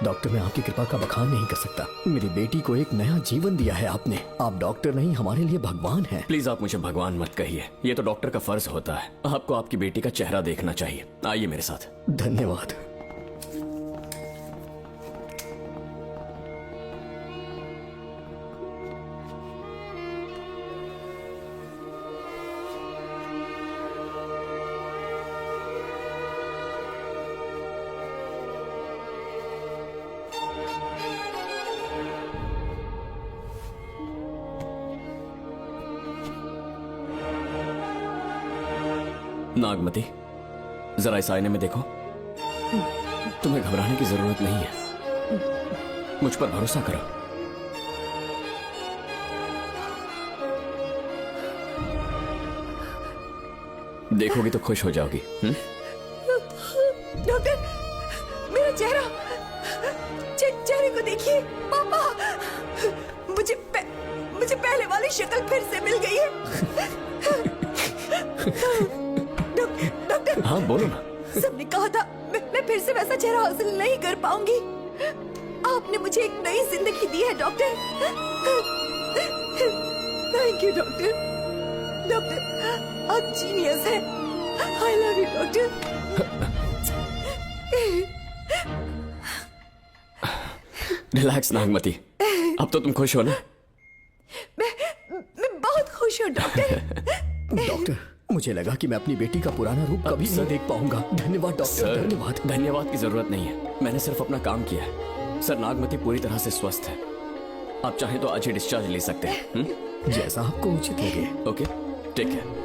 डॉक्टर, मैं आपकी कृपा का बखान नहीं कर सकता। मेरी बेटी को एक नया जीवन दिया है आपने। आप डॉक्टर नहीं, हमारे लिए भगवान हैं। प्लीज आप मुझे भगवान मत कहिए, ये तो डॉक्टर का फर्ज होता है। आपको आपकी बेटी का चेहरा देखना चाहिए। आइए मेरे साथ। धन्यवाद। नागमती, जरा इस आईने में देखो। तुम्हें घबराने की जरूरत नहीं है, मुझ पर भरोसा करो। देखोगी तो खुश हो जाओगी। डॉक्टर, मेरा चेहरा, चेहरे को देखिए। पापा, मुझे पहले वाली शक्ल फिर से मिल गई है। डॉक्टर, हाँ बोलो ना। सबने कहा था मैं फिर से वैसा चेहरा हासिल नहीं कर पाऊंगी। आपने मुझे एक नई जिंदगी दी है doctor. Thank you doctor. Doctor, आप जीनियस हैं। I love you doctor. Relax Nagmati, अब तो तुम खुश हो ना? मैं बहुत खुश हूँ डॉक्टर। डॉक्टर, मुझे लगा कि मैं अपनी बेटी का पुराना रूप कभी नहीं देख पाऊंगा। धन्यवाद डॉक्टर, धन्यवाद। धन्यवाद की जरूरत नहीं है, मैंने सिर्फ अपना काम किया है। सर, नागमती पूरी तरह से स्वस्थ है। आप चाहें तो आज ही डिस्चार्ज ले सकते हैं। जैसा आपको उचित लगे। Okay, take care.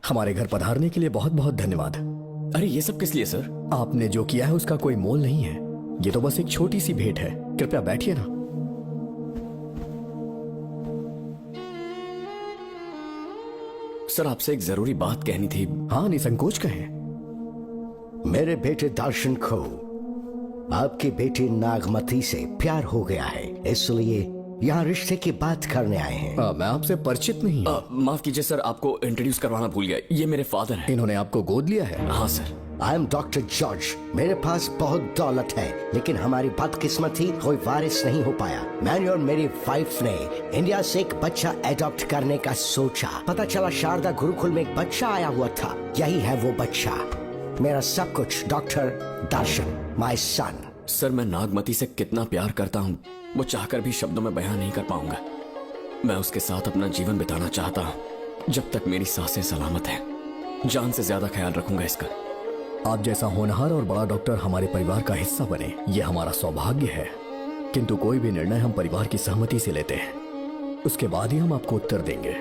हमारे घर पधारने के लिए बहुत बहुत धन्यवाद। अरे ये सब किस लिए सर? आपने जो किया है उसका कोई मोल नहीं है। ये तो बस एक छोटी सी भेंट है। कृपया बैठिए ना। सर, आपसे एक जरूरी बात कहनी थी। हाँ, निसंकोच कहें। मेरे बेटे दर्शन को आपकी बेटी नागमती से प्यार हो गया है, इसलिए यहाँ रिश्ते की बात करने आए हैं। मैं आपसे परिचित नहीं हूँ। माफ कीजिए सर, आपको इंट्रोड्यूस करवाना भूल गया। ये मेरे फादर हैं। इन्होंने आपको गोद लिया है? हाँ sir. I am doctor George. मेरे पास बहुत दौलत है, लेकिन हमारी बदकिस्मती कोई वारिस नहीं हो पाया। मैंने और मेरी वाइफ ने इंडिया से एक बच्चा एडॉप्ट करने का सोचा। पता चला शारदा गुरुकुल में एक बच्चा आया हुआ था। यही है वो बच्चा, मेरा सब कुछ। Doctor Darshan, my son. Sir, मैं नागमती से कितना प्यार करता हूँ वो चाहकर भी शब्दों में बयान नहीं कर पाऊंगा। मैं उसके साथ अपना जीवन बिताना चाहता हूँ, जब तक मेरी सांसें सलामत हैं। जान से ज्यादा ख्याल रखूंगा इसका। आप जैसा होनहार और बड़ा डॉक्टर हमारे परिवार का हिस्सा बने, ये हमारा सौभाग्य है। किंतु कोई भी निर्णय हम परिवार की सहमति से लेते हैं, उसके बाद ही हम आपको उत्तर देंगे।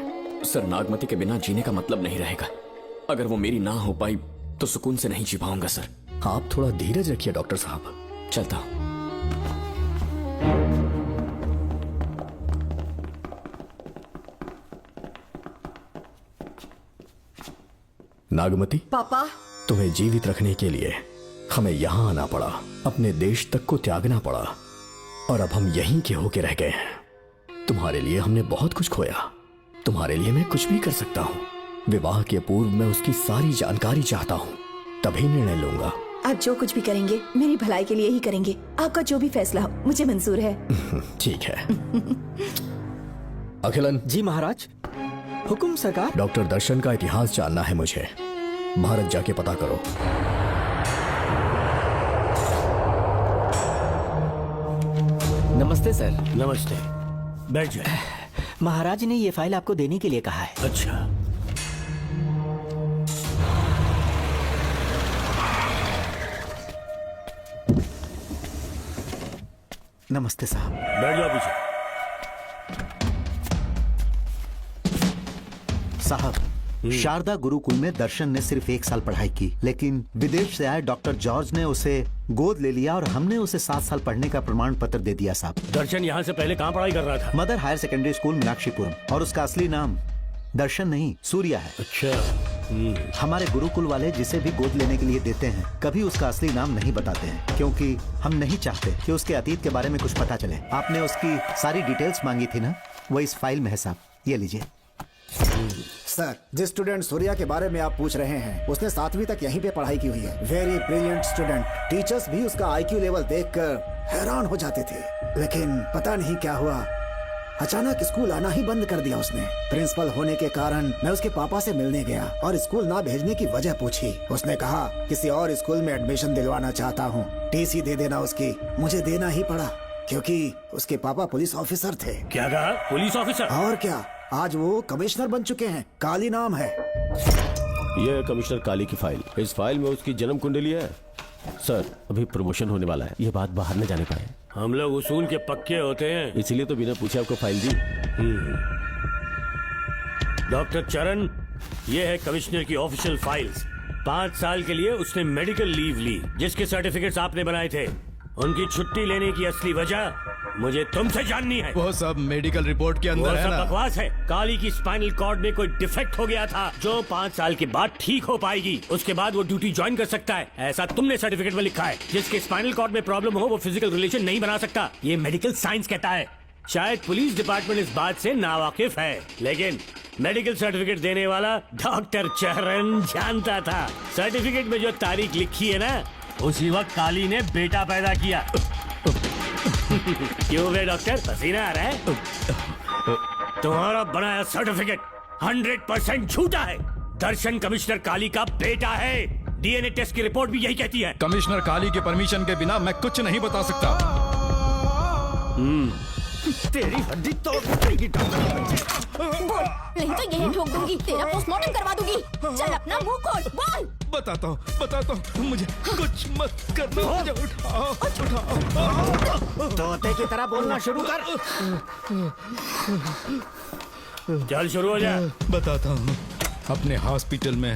सर, नागमती के बिना जीने का मतलब नहीं रहेगा। अगर वो मेरी ना हो पाई तो सुकून से नहीं जी पाऊंगा सर। आप थोड़ा धीरज रखिए डॉक्टर साहब। चलता हूं। नागमती, पापा, तुम्हें जीवित रखने के लिए हमें यहाँ आना पड़ा, अपने देश तक को त्यागना पड़ा, और अब हम यहीं के होके रह गए हैं। तुम्हारे लिए हमने बहुत कुछ खोया, तुम्हारे लिए मैं कुछ भी कर सकता हूँ। विवाह के पूर्व मैं उसकी सारी जानकारी चाहता हूँ, तभी निर्णय लूंगा। आप जो कुछ भी करेंगे मेरी भलाई के लिए ही करेंगे। आपका जो भी फैसला हो मुझे मंजूर है। ठीक है। अखिलन। जी महाराज। हुकुम सरकार। डॉक्टर दर्शन का इतिहास जानना है मुझे। भारत जाके पता करो। नमस्ते सर। नमस्ते, बैठ जाए। महाराज ने ये फाइल आपको देने के लिए कहा है। अच्छा, नमस्ते साहब। बैठ जाओ पीछे। साहब, शारदा गुरुकुल में दर्शन ने सिर्फ 1 साल पढ़ाई की, लेकिन विदेश से आए डॉक्टर जॉर्ज ने उसे गोद ले लिया और हमने उसे 7 साल पढ़ने का प्रमाण पत्र दे दिया साहब। दर्शन यहाँ से पहले कहाँ पढ़ाई कर रहा था? Mother higher secondary school Meenakshipuram, और उसका असली नाम दर्शन नहीं सूर्या है। अच्छा। हमारे गुरुकुल वाले जिसे भी गोद लेने के लिए देते हैं कभी उसका असली नाम नहीं बताते हैं, क्योंकि हम नहीं चाहते कि उसके अतीत के बारे में कुछ पता चले। आपने उसकी सारी डिटेल्स मांगी थी ना, वो इस फाइल में है साहब, ये लीजिए। सर, जिस स्टूडेंट सूर्या के बारे में आप पूछ रहे हैं उसने 7वीं तक यहीं पे पढ़ाई की हुई है। Very brilliant student. टीचर्स भी उसका IQ लेवल देखकर हैरान हो जाते थे, लेकिन पता नहीं क्या हुआ, अचानक स्कूल आना ही बंद कर दिया उसने। प्रिंसिपल होने के कारण मैं उसके पापा से मिलने गया और स्कूल ना भेजने की वजह पूछी। उसने कहा किसी और स्कूल में एडमिशन दिलवाना चाहता हूँ, TC दे देना उसकी। मुझे देना ही पड़ा क्योंकि उसके पापा पुलिस ऑफिसर थे। क्या कहा? Police officer? और क्या, आज वो कमिश्नर बन चुके हैं। काली नाम है। ये है कमिश्नर काली की फाइल। इस फाइल में उसकी जन्म कुंडली है। सर, अभी प्रमोशन होने वाला है, ये बात बाहर न जाने पाए। हम लोग उसूल के पक्के होते हैं, इसीलिए तो बिना पूछे आपको फाइल दी। डॉक्टर चरण, ये है कमिश्नर की ऑफिशियल फाइल्स। 5 साल के लिए उसने मेडिकल लीव ली, जिसके सर्टिफिकेट्स आपने बनाए थे। उनकी छुट्टी लेने की असली वजह मुझे तुमसे जाननी है। वो सब मेडिकल रिपोर्ट के अंदर वो है सब ना? बकवास है। काली की स्पाइनल कॉर्ड में कोई डिफेक्ट हो गया था जो 5 साल के बाद ठीक हो पाएगी। उसके बाद वो ड्यूटी ज्वाइन कर सकता है, ऐसा तुमने सर्टिफिकेट में लिखा है। जिसके स्पाइनल कॉर्ड में प्रॉब्लम हो वो फिजिकल रिलेशन नहीं बना सकता, ये मेडिकल साइंस कहता है। शायद पुलिस डिपार्टमेंट इस बात से नावाकिफ है, लेकिन मेडिकल सर्टिफिकेट देने वाला डॉक्टर चरण जानता था। सर्टिफिकेट में जो तारीख लिखी है ना, उसी वक्त काली ने बेटा पैदा किया। क्यों बे डॉक्टर, पसीना आ रहा है? तुम्हारा बनाया सर्टिफिकेट 100% झूठा है। दर्शन कमिश्नर काली का बेटा है। DNA टेस्ट की रिपोर्ट भी यही कहती है। कमिश्नर काली के परमिशन के बिना मैं कुछ नहीं बता सकता। तेरी हड्डी तोड़ देगी। नहीं तो यही ठोक दूंगी, तेरा पोस्टमार्टम करवा दूंगी। चल अपना मुंह खोल, बोल। बताता हूँ, मुझे कुछ मत करना। मुझे उठाओ। तोते की तरह बोलना शुरू कर। चल शुरू हो जा। बताता हूँ, अपने हॉस्पिटल में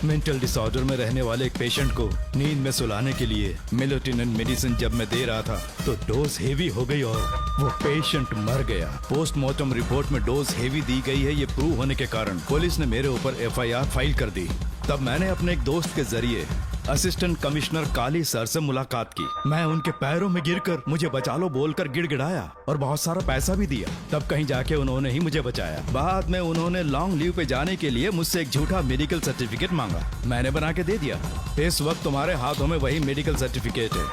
मेंटल डिसऑर्डर में रहने वाले एक पेशेंट को नींद में सुलाने के लिए मेलेटोनिन मेडिसिन जब मैं दे रहा था तो डोज हेवी हो गई और वो पेशेंट मर गया। पोस्टमार्टम रिपोर्ट में डोज हेवी दी गई है, ये प्रूव होने के कारण पुलिस ने मेरे ऊपर FIR फाइल कर दी। तब मैंने अपने एक दोस्त के जरिए असिस्टेंट कमिश्नर काली सर से मुलाकात की। मैं उनके पैरों में गिरकर मुझे बचा लो बोलकर गिड़गिड़ाया और बहुत सारा पैसा भी दिया। तब कहीं जाके उन्होंने ही मुझे बचाया। बाद में उन्होंने लॉन्ग लीव पे जाने के लिए मुझसे एक झूठा मेडिकल सर्टिफिकेट मांगा, मैंने बना के दे दिया। इस वक्त तुम्हारे हाथों में वही मेडिकल सर्टिफिकेट है।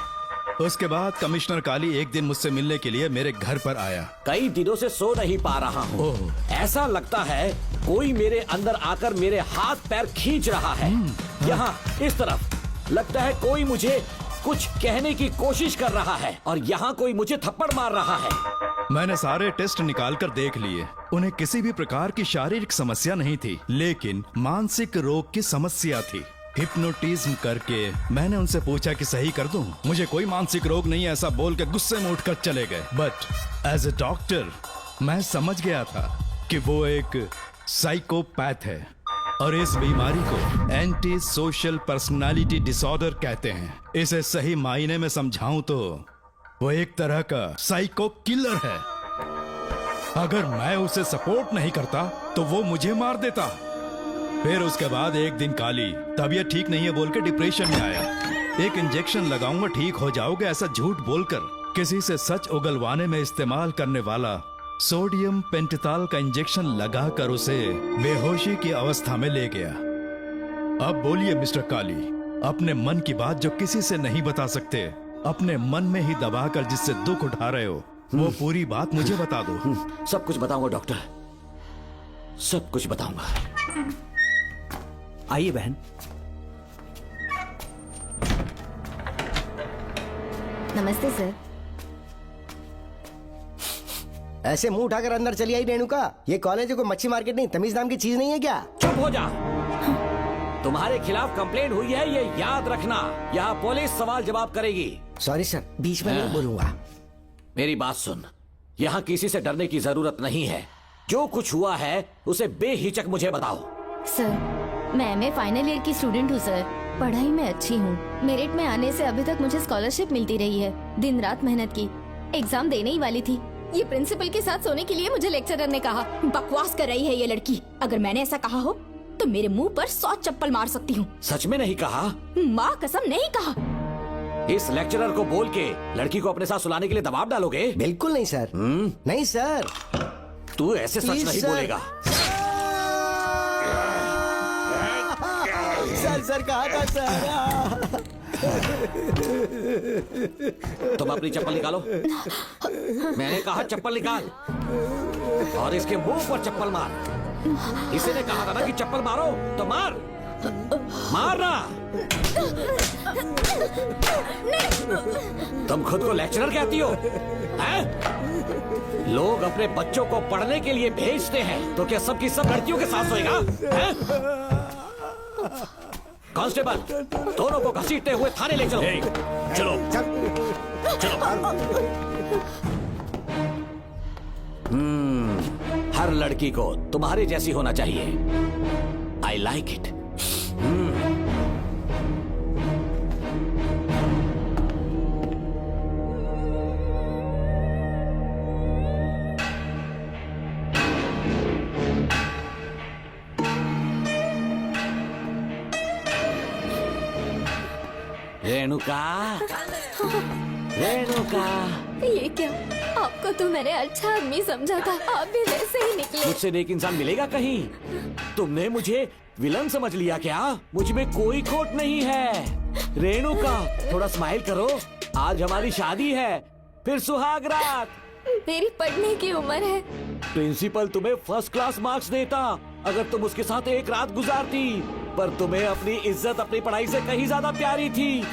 उसके बाद कमिश्नर काली एक दिन मुझसे मिलने के लिए मेरे घर पर आया। कई दिनों से सो नहीं पा रहा हूँ। ऐसा लगता है कोई मेरे अंदर आकर मेरे हाथ पैर खींच रहा है। यहाँ इस तरफ लगता है कोई मुझे कुछ कहने की कोशिश कर रहा है और यहाँ कोई मुझे थप्पड़ मार रहा है। मैंने सारे टेस्ट निकाल कर देख लिए, उन्हें किसी भी प्रकार की शारीरिक समस्या नहीं थी, लेकिन मानसिक रोग की समस्या थी। हिप्नोटिज्म करके मैंने उनसे पूछा कि सही कर दूं। मुझे कोई मानसिक रोग नहीं है ऐसा बोल के गुस्से में उठकर चले गए। बट एज ए डॉक्टर मैं समझ गया था कि वो एक साइकोपैथ है और इस बीमारी को एंटी सोशल पर्सनालिटी डिसऑर्डर कहते हैं। इसे सही मायने में समझाऊं तो वो एक तरह का साइको किलर है। अगर मैं उसे सपोर्ट नहीं करता तो वो मुझे मार देता। फिर उसके बाद एक दिन काली तबीयत ठीक नहीं है बोल के डिप्रेशन में आया। एक इंजेक्शन लगाऊंगा ठीक हो जाओगे ऐसा झूठ बोलकर किसी से सच उगलवाने में इस्तेमाल करने वाला सोडियम पेंटोथॉल का इंजेक्शन लगाकर उसे बेहोशी की अवस्था में ले गया। अब बोलिए मिस्टर काली, अपने मन की बात जो किसी से नहीं बता सकते, अपने मन में ही दबाकर जिससे दुख उठा रहे हो, वो पूरी बात मुझे बता दो। सब कुछ बताऊंगा डॉक्टर, सब कुछ बताऊंगा। आइए बहन। नमस्ते सर। ऐसे मुंह उठाकर अंदर चली आई रेणुका। ये कॉलेज है कोई मच्छी मार्केट नहीं, तमीज नाम की चीज नहीं है क्या? चुप हो जा। तुम्हारे खिलाफ कंप्लेंट हुई है ये याद रखना। यहाँ पुलिस सवाल जवाब करेगी। सॉरी सर, बीच में नहीं बोलूंगा। मेरी बात सुन, यहाँ किसी से डरने की जरूरत नहीं है। जो कुछ हुआ है उसे बेहिचक मुझे बताओ। सर मैं एमए फाइनल ईयर की स्टूडेंट हूँ सर। पढ़ाई में अच्छी हूँ। मेरिट में आने से अभी तक मुझे स्कॉलरशिप मिलती रही है। दिन रात मेहनत की, एग्जाम देने ही वाली थी। ये प्रिंसिपल के साथ सोने के लिए मुझे लेक्चरर ने कहा। बकवास कर रही है ये लड़की। अगर मैंने ऐसा कहा हो तो मेरे मुंह पर 100 चप्पल मार सकती हूँ। सच में नहीं कहा? माँ कसम नहीं कहा। इस लेक्चरर को बोल के लड़की को अपने साथ सुलाने के लिए दबाव डालोगे? बिल्कुल नहीं सर। नहीं सर। तू ऐसे सच नहीं बोलेगा। सर कहा था सर। तुम अपनी चप्पल निकालो। मैंने कहा चप्पल निकाल और इसके मुंह पर चप्पल मार। इसी ने कहा था ना कि चप्पल मारो तो मार। मारना। तुम खुद को लेक्चरर कहती हो हैं? लोग अपने बच्चों को पढ़ने के लिए भेजते हैं तो क्या सबकी सब लड़कियों के साथ सोएगा? कांस्टेबल, दोनों को घसीटते हुए थाने ले चलो। चलो चलो। हर लड़की को तुम्हारे जैसी होना चाहिए। I like it. Renuka, Renuka. ये क्या? आपको तो मैंने अच्छा आदमी समझा था, आप भी वैसे ही निकले। मुझसे नेक इंसान मिलेगा कहीं? तुमने मुझे विलन समझ लिया क्या? मुझ में कोई खोट नहीं है। रेणुका, थोड़ा स्माइल करो। आज हमारी शादी है, फिर सुहाग रात। मेरी पढ़ने की उम्र है। प्रिंसिपल तुम्हें फर्स्ट क्लास मार्क्स देता अगर तुम उसके साथ एक रात गुजारती, पर तुम्हें अपनी इज्जत अपनी पढ़ाई से कहीं ज्यादा प्यारी थी।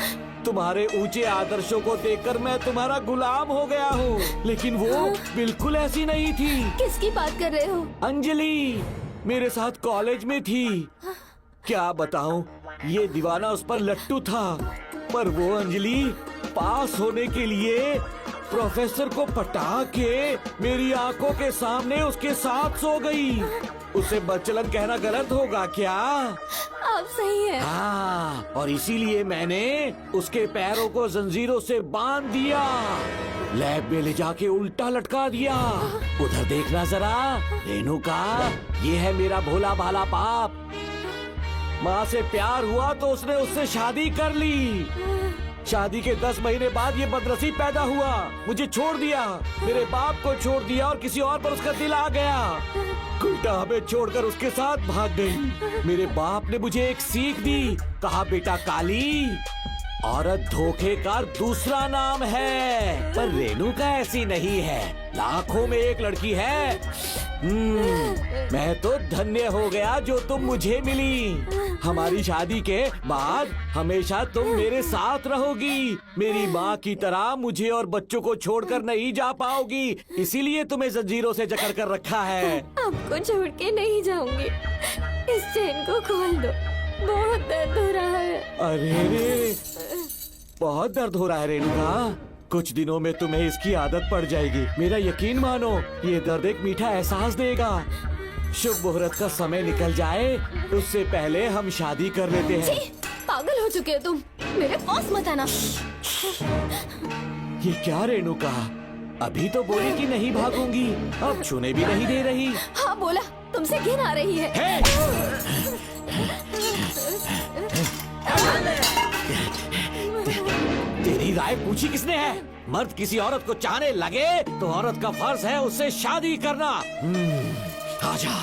तुम्हारे ऊंचे आदर्शों को देखकर मैं तुम्हारा गुलाम हो गया हूँ, लेकिन वो बिल्कुल ऐसी नहीं थी। किसकी बात कर रहे हो? अंजलि मेरे साथ कॉलेज में थी। क्या बताऊं, ये दीवाना उस पर लट्टू था, पर वो अंजलि पास होने के लिए प्रोफेसर को पटा के मेरी आंखों के सामने उसके साथ सो गई। उसे बदचलन कहना गलत होगा क्या? आप सही है। हाँ, और इसीलिए मैंने उसके पैरों को जंजीरों से बांध दिया, लैब में ले जाके उल्टा लटका दिया। उधर देखना जरा रेणुका, ये है मेरा भोला भाला बाप। माँ से प्यार हुआ तो उसने उससे शादी कर ली। शादी के 10 महीने बाद ये बदनसीब पैदा हुआ, मुझे छोड़ दिया, मेरे बाप को छोड़ दिया और किसी और पर उसका दिल आ गया। उल्टा हमें छोड़कर उसके साथ भाग गई। मेरे बाप ने मुझे एक सीख दी, कहा बेटा काली, औरत धोखे का दूसरा नाम है, पर रेणुका ऐसी नहीं है, लाखों में एक लड़की है। मैं तो धन्य हो गया जो तुम मुझे मिली। हमारी शादी के बाद हमेशा तुम मेरे साथ रहोगी। मेरी माँ की तरह मुझे और बच्चों को छोड़कर नहीं जा पाओगी, इसीलिए तुम्हें जंजीरों से जकड़ कर रखा है। आपको छोड़ के नहीं जाऊंगी। इस चेन को खोल दो। बहुत दर्द हो रहा है। अरे रे, बहुत दर्द हो रहा है रेणुका। कुछ दिनों में तुम्हें इसकी आदत पड़ जाएगी। मेरा यकीन मानो, ये दर्द एक मीठा एहसास देगा। शुभ मुहूर्त का समय निकल जाए उससे पहले हम शादी कर लेते हैं। छी, पागल हो चुके हो तुम, मेरे पास मत आना। ये क्या रेणुका, अभी तो बोली कि नहीं भागूंगी, अब छूने भी नहीं दे रही। हाँ बोला, तुमसे घिन आ रही है। तेरी राय पूछी किसने है? मर्द किसी औरत को चाहने लगे तो औरत का फर्ज है उससे शादी करना। आजा।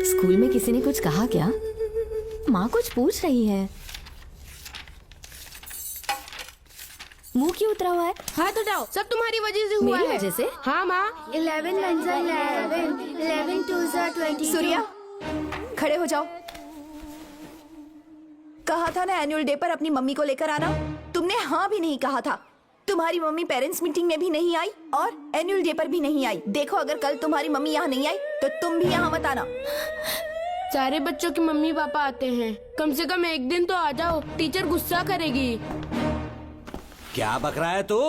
स्कूल में किसी ने कुछ कहा क्या? माँ कुछ पूछ रही है। मुंह क्यों उतरा हुआ है? हाथ उठाओ, सब तुम्हारी वजह से हुआ मेरी है। वजह से? हाँ माँ। 11 1 11 11 2 22। सूर्या, खड़े हो जाओ। कहा था ना एनुअल डे पर अपनी मम्मी को लेकर आना, तुमने हाँ भी नहीं कहा था। तुम्हारी मम्मी पेरेंट्स मीटिंग में भी नहीं आई और एनुअल डे पर भी नहीं आई। देखो, अगर कल तुम्हारी मम्मी यहाँ नहीं आई तो तुम भी यहाँ मत आना। सारे बच्चों की मम्मी पापा आते हैं, कम से कम एक दिन तो आ जाओ, टीचर गुस्सा करेगी। क्या बक रहा है तू?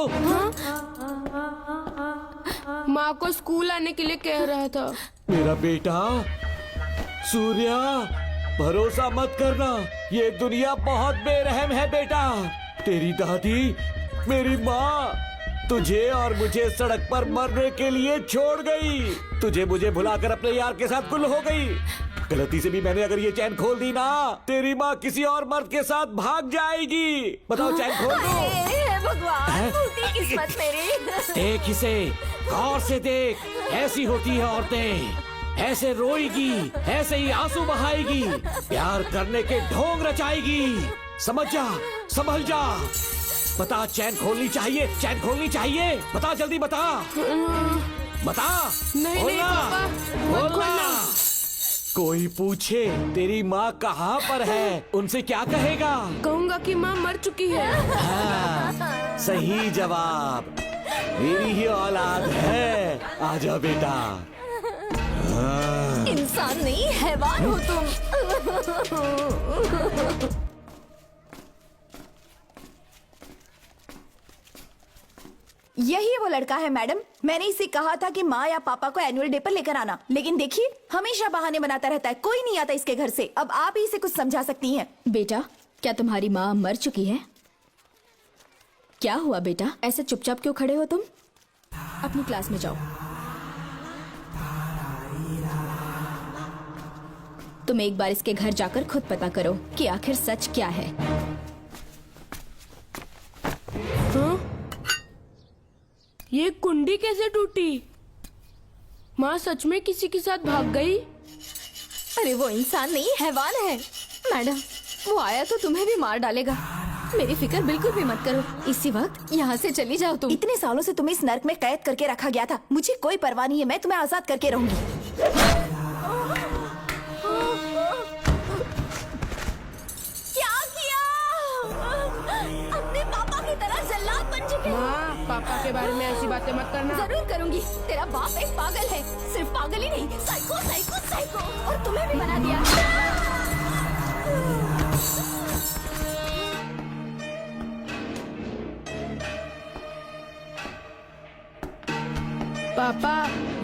माँ को स्कूल आने के लिए कह रहा था। मेरा बेटा सूर्या, भरोसा मत करना, ये दुनिया बहुत बेरहम है बेटा। तेरी दादी, मेरी माँ तुझे और मुझे सड़क पर मरने के लिए छोड़ गई। तुझे मुझे भुलाकर अपने यार के साथ गुल हो गई। गलती से भी मैंने अगर ये चैन खोल दी ना, तेरी माँ किसी और मर्द के साथ भाग जाएगी। बताओ, चैन खोल दो। भगवान, फूटी किस्मत मेरी। देख इसे, गौर से देख, ऐसी होती है औरतें, ऐसे रोएगी, ऐसे ही आंसू बहाएगी, प्यार करने के ढोंग रचाएगी। समझ जा, संभल जा। बता, चैन खोलनी चाहिए, चैन खोलनी चाहिए। बता, जल्दी बता, बता। नहीं पापा, मत खोलना। कोई पूछे तेरी माँ कहाँ पर है, उनसे क्या कहेगा? कहूँगा कि माँ मर चुकी है। हाँ, सही जवाब, मेरी ही औलाद है। आजा बेटा। हाँ। इंसान नहीं, हैवान हो तुम। यही वो लड़का है मैडम, मैंने इसे कहा था कि माँ या पापा को एनुअल डे पर लेकर आना, लेकिन देखिए हमेशा बहाने बनाता रहता है, कोई नहीं आता इसके घर से। अब आप ही इसे कुछ समझा सकती हैं। बेटा, क्या तुम्हारी माँ मर चुकी है? क्या हुआ बेटा, ऐसे चुपचाप क्यों खड़े हो तुम? अपनी क्लास में जाओ। तुम एक बार इसके घर जाकर खुद पता करो कि आखिर सच क्या है। ये कुंडी कैसे टूटी? माँ सच में किसी के साथ भाग गई? अरे वो इंसान नहीं, हैवान है। मैडम, वो आया तो तुम्हें भी मार डालेगा। मेरी फिक्र बिल्कुल भी मत करो, इसी वक्त यहाँ से चली जाओ तुम। इतने सालों से तुम्हें इस नर्क में कैद करके रखा गया था, मुझे कोई परवाह नहीं है, मैं तुम्हें आजाद करके रहूंगी। क्या किया? अपने पापा की तरह जल्लाद बन चुके हो। माँ, पापा के बारे में ऐसी बातें मत करना। जरूर करूंगी। तेरा बाप एक पागल है, सिर्फ पागल ही नहीं, साइको साइको साइको, और तुम्हें भी बना दिया। पापा,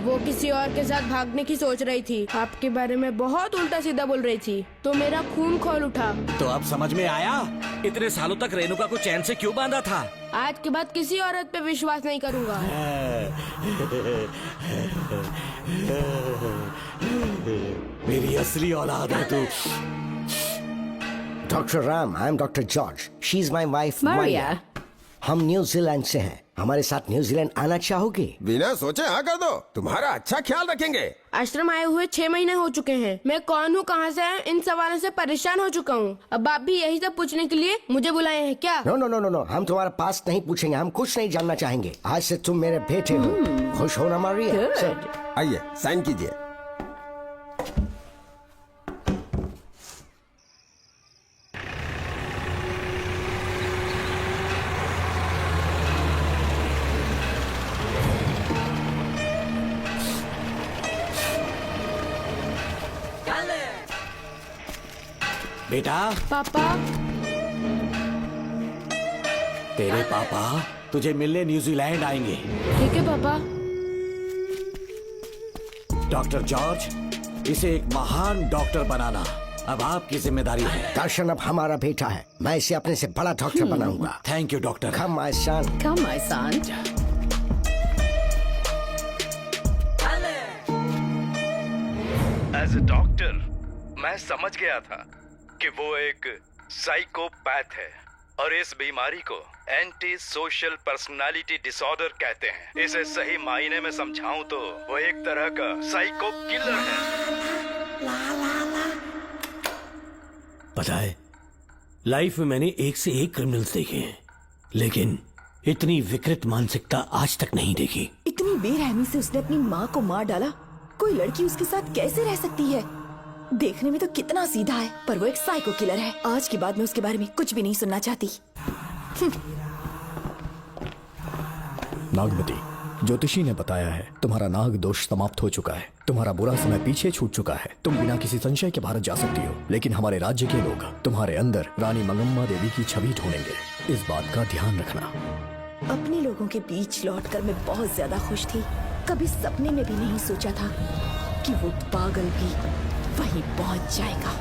वो किसी और के साथ भागने की सोच रही थी, आपके बारे में बहुत उल्टा सीधा बोल रही थी, तो मेरा खून खौल उठा। तो अब समझ में आया इतने सालों तक रेणुका को चैन से क्यों बांधा था? आज के बाद किसी औरत पे विश्वास नहीं करूंगा। मेरी असली औलाद है तू। Dr. Ram, I am Dr. George. She's my wife, Maria. हम न्यूजीलैंड से हैं। हमारे साथ न्यूजीलैंड आना चाहोगे? बिना सोचे हाँ कर दो, तुम्हारा अच्छा ख्याल रखेंगे। आश्रम आए हुए 6 महीने हो चुके हैं। मैं कौन हूँ, कहाँ से है, इन सवालों से परेशान हो चुका हूँ। अब आप भी यही सब पूछने के लिए मुझे बुलाए हैं क्या? No no no no no, हम तुम्हारा पास्ट नहीं पूछेंगे, हम कुछ नहीं जानना चाहेंगे। आज से तुम मेरे बेटे हो। खुश हो ना मारिया? आइए साइन कीजिए। बेटा। पापा। तेरे पापा तुझे मिलने न्यूजीलैंड आएंगे। ठीक है पापा। डॉक्टर जॉर्ज, इसे एक महान डॉक्टर बनाना अब आपकी जिम्मेदारी है। दर्शन अब हमारा बेटा है, मैं इसे अपने से बड़ा डॉक्टर बनाऊंगा। Thank you doctor. Come my son. Come my son. As a doctor मैं समझ गया था कि वो एक साइकोपैथ है और इस बीमारी को एंटी सोशल पर्सनालिटी डिसऑर्डर कहते हैं। इसे सही मायने में समझाऊं तो वो एक तरह का साइको किलर है। पता है, लाइफ में मैंने एक से एक क्रिमिनल्स देखे हैं, लेकिन इतनी विकृत मानसिकता आज तक नहीं देखी। इतनी बेरहमी से उसने अपनी माँ को मार डाला। कोई लड़की उसके साथ कैसे रह सकती है? देखने में तो कितना सीधा है, पर वो एक साइको किलर है। आज के बाद मैं उसके बारे में कुछ भी नहीं सुनना चाहती। नागमती, ज्योतिषी ने बताया है तुम्हारा नाग दोष समाप्त हो चुका है, तुम्हारा बुरा समय पीछे छूट चुका है, तुम बिना किसी संशय के भारत जा सकती हो। लेकिन हमारे राज्य के लोग तुम्हारे अंदर रानी मंगम्मा देवी की छवि ढूंढेंगे, इस बात का ध्यान रखना। अपने लोगों के बीच लौटकर मैं बहुत ज्यादा खुश थी। कभी सपने में भी नहीं सोचा था कि वो पागल भी वहीं पहुंच जाएगा।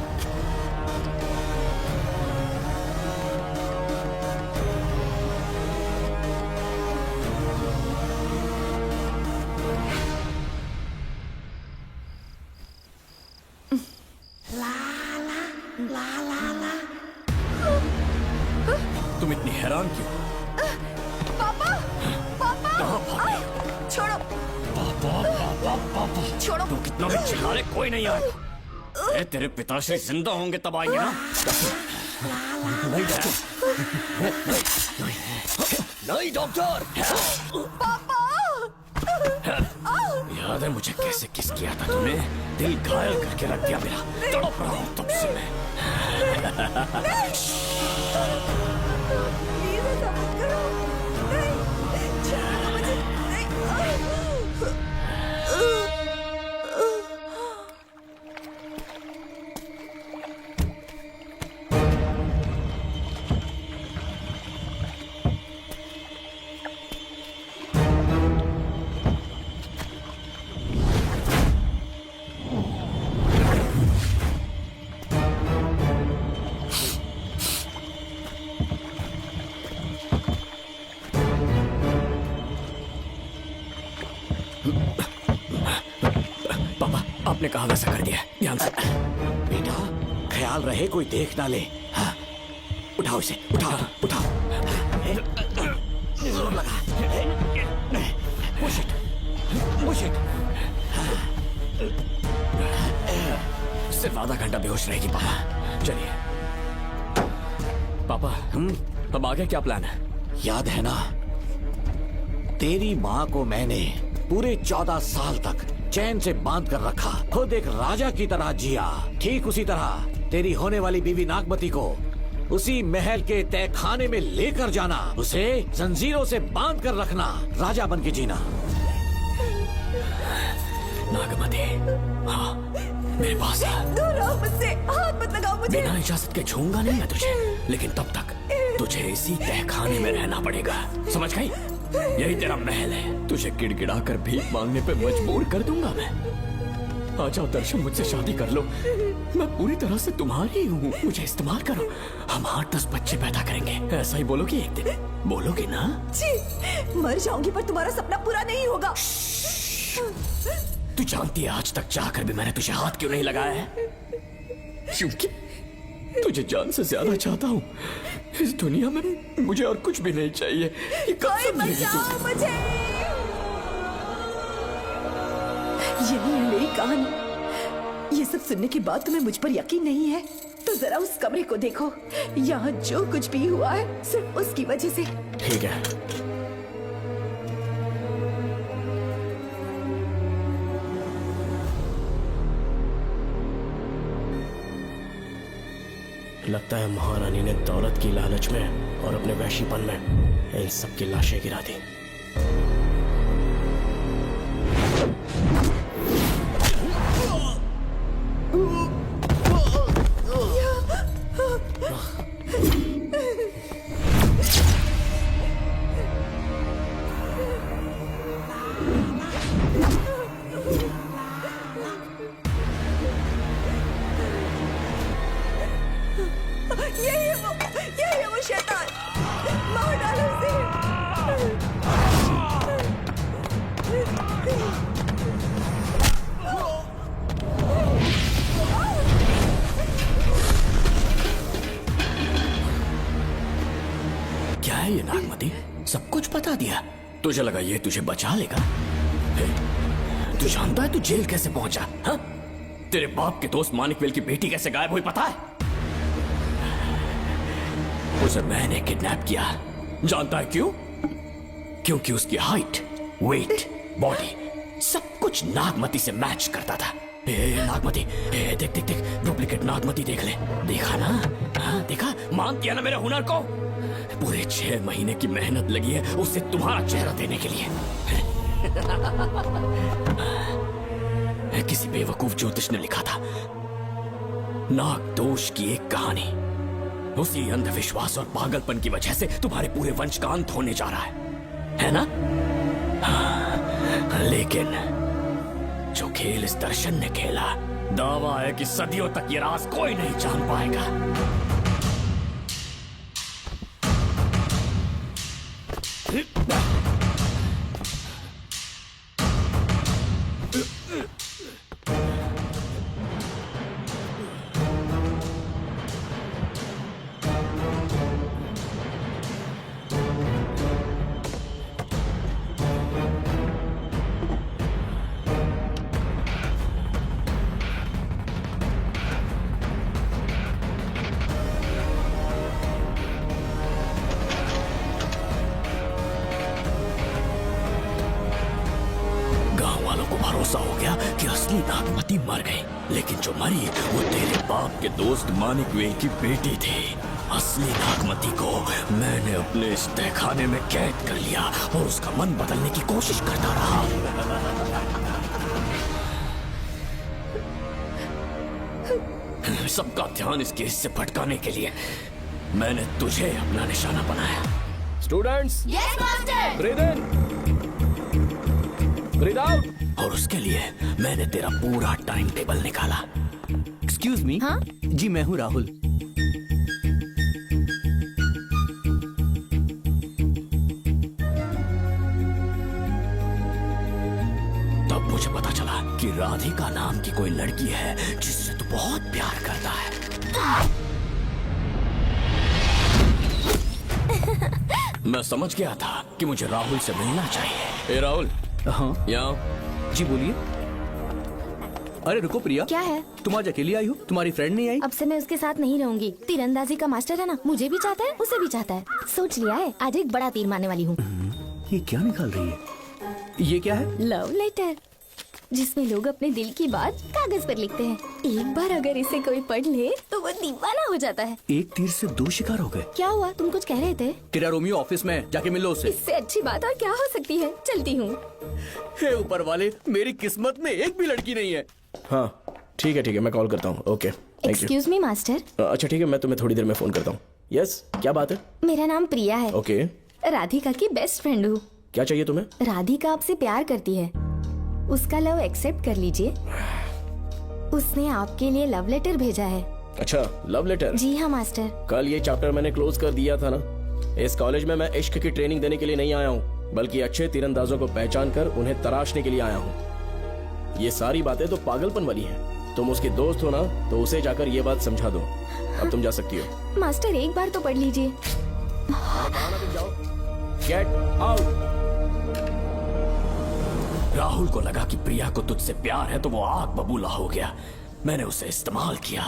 तुम इतनी हैरान क्यों? पापा, पापा, छोड़ो, पापा, छोड़ो। तू कितना भी चिल्ला ले, कोई नहीं आएगा। तेरे पिताश्री जिंदा होंगे तब आएंगे ना। नहीं नहीं डॉक्टर। पापा, याद है मुझे कैसे किस किया था तूने? दिल घायल करके रख दिया मेरा। तड़प रहा हूं तब से मैं। प्लीज ऐसा मत करो। नहीं, छोड़ो मुझे। आपने कहा वैसा कर दिया, ध्यान से। बेटा ख्याल रहे कोई देख ना ले। हाँ। उठाओ इसे, उठाओ उठाओ। जोर लगा। Push it, push it. सिर्फ आधा घंटा बेहोश रहेगी पापा। चलिए पापा, अब आगे क्या प्लान है? याद है ना, तेरी माँ को मैंने पूरे 14 साल तक चैन से बांध कर रखा, खुद एक राजा की तरह जिया। ठीक उसी तरह तेरी होने वाली बीवी नागमती को उसी महल के तहखाने में लेकर जाना, उसे जंजीरों से बांध कर रखना, राजा बन के जीना। नागमती, हाँ मेरे पास आ। दूर रहो मुझसे, हाथ मत लगाओ मुझे। बिना इजाजत के छूंगा नहीं मैं तुझे, लेकिन तब तक तुझे इसी तहखाने में रहना पड़ेगा, समझ गई? यही तेरा महल है, तुझे गिड़गिड़ा कर भीख मांगने पे मजबूर कर दूंगा मैं। आ जाओ दर्शन, मुझसे शादी कर लो, मैं पूरी तरह से तुम्हारी हूँ, मुझे इस्तेमाल करो। हम 8-10 बच्चे पैदा करेंगे, ऐसा ही बोलोगी एक दिन? बोलोगी ना? जी, मर जाऊंगी पर तुम्हारा सपना पूरा नहीं होगा। तू जानती है आज तक चाहकर भी मैंने तुझे हाथ क्यों नहीं लगाया है? क्योंकि तुझे जान से ज्यादा चाहता हूँ। इस दुनिया में मुझे और कुछ भी नहीं चाहिए। ये कोई बचाओ मुझे। यही है मेरी कहानी। ये सब सुनने के बाद तुम्हें मुझ पर यकीन नहीं है तो जरा उस कमरे को देखो। यहाँ जो कुछ भी हुआ है सिर्फ उसकी वजह से। ठीक है, लगता है महारानी ने दौलत की लालच में और अपने वैशीपन में इन सब की लाशें गिरा दी। यही है वो शैतान। मार डालो उसे। क्या है ये नागमती? सब कुछ बता दिया। तुझे लगा ये तुझे बचा लेगा? तू जानता है तू जेल कैसे पहुंचा? हाँ? तेरे बाप के दोस्त मानिकवेल की बेटी कैसे गायब हुई पता है? उसे मैंने किडनैप किया। जानता है क्यों? क्योंकि उसकी हाइट, वेट, बॉडी सब कुछ नागमती से मैच करता था। नागमती, देख देख देख, डुप्लीकेट नागमती देख ले। देखा ना? हाँ, देखा? मान दिया ना मेरे हुनर को? पूरे 6 महीने की मेहनत लगी है उसे तुम्हारा चेहरा देने के लिए। किसी बेवकूफ ज्योतिष ने लिखा था, नाग दोष की एक कहानी। उसी अंधविश्वास और पागलपन की वजह से तुम्हारे पूरे वंश का अंत होने जा रहा है ना? हाँ, लेकिन जो खेल इस दर्शन ने खेला, दावा है कि सदियों तक ये राज कोई नहीं जान पाएगा। भरोसा हो गया कि असली नागमती मर गई, लेकिन जो मरी वो तेरे बाप के दोस्त मानिकवेल की बेटी थी। असली नागमती को मैंने अपने इस तहखाने में कैद कर लिया और उसका मन बदलने की कोशिश करता रहा। सबका ध्यान इस केस से भटकाने के लिए मैंने तुझे अपना निशाना बनाया। Students, yes master. ब्रीथ इन, ब्रीथ आउट। और उसके लिए मैंने तेरा पूरा टाइम टेबल निकाला। Excuse me. हाँ? जी मैं हूँ राहुल। तब मुझे पता चला कि राधिका नाम की कोई लड़की है जिससे तू बहुत प्यार करता है। मैं समझ गया था कि मुझे राहुल से मिलना चाहिए। ए राहुल। हाँ यहाँ। जी बोलिए। अरे रुको प्रिया, क्या है? तुम आज अकेली आई हो? तुम्हारी फ्रेंड नहीं आई? अब से मैं उसके साथ नहीं रहूंगी। तीरंदाजी का मास्टर है ना, मुझे भी चाहता है, उसे भी चाहता है। सोच लिया है, आज एक बड़ा तीर मारने वाली हूँ। ये क्या निकाल रही है? ये क्या है? लव लेटर, जिसमें लोग अपने दिल की बात कागज पर लिखते हैं। एक बार अगर इसे कोई पढ़ ले तो वो दीवाना हो जाता है। एक तीर से 2 शिकार हो गए। क्या हुआ? तुम कुछ कह रहे थे? तेरा रोमियो ऑफिस में, जाके मिलो उससे। इससे अच्छी बात और क्या हो सकती है। चलती हूँ। हे ऊपर वाले, मेरी किस्मत में एक भी लड़की नहीं है। हाँ ठीक है, मैं कॉल करता हूँ। Okay, thank you. Excuse me master. अच्छा ठीक है, मैं तुम्हें थोड़ी देर में फोन करता हूँ। यस, क्या बात है? मेरा नाम प्रिया है। ओके। राधिका की बेस्ट फ्रेंड हूँ। क्या चाहिए तुम्हें? राधिका आपसे प्यार करती है, उसका लव एक्सेप्ट कर लीजिए। उसने आपके लिए लव लेटर भेजा है। अच्छा, लव लेटर? जी हाँ मास्टर। कल ये चैप्टर मैंने क्लोज कर दिया था ना। इस कॉलेज में मैं इश्क की ट्रेनिंग देने के लिए नहीं आया हूँ, बल्कि अच्छे तीरंदाजों को पहचान कर उन्हें तराशने के लिए आया हूँ। ये सारी बातें तो पागलपन वाली हैं। तुम उसके दोस्त हो ना, तो उसे जाकर ये बात समझा दो। अब तुम जा सकती हो। मास्टर एक बार तो पढ़ लीजिए। Get out. राहुल को लगा कि प्रिया को तुझसे प्यार है तो वो आग बबूला हो गया। मैंने उसे इस्तेमाल किया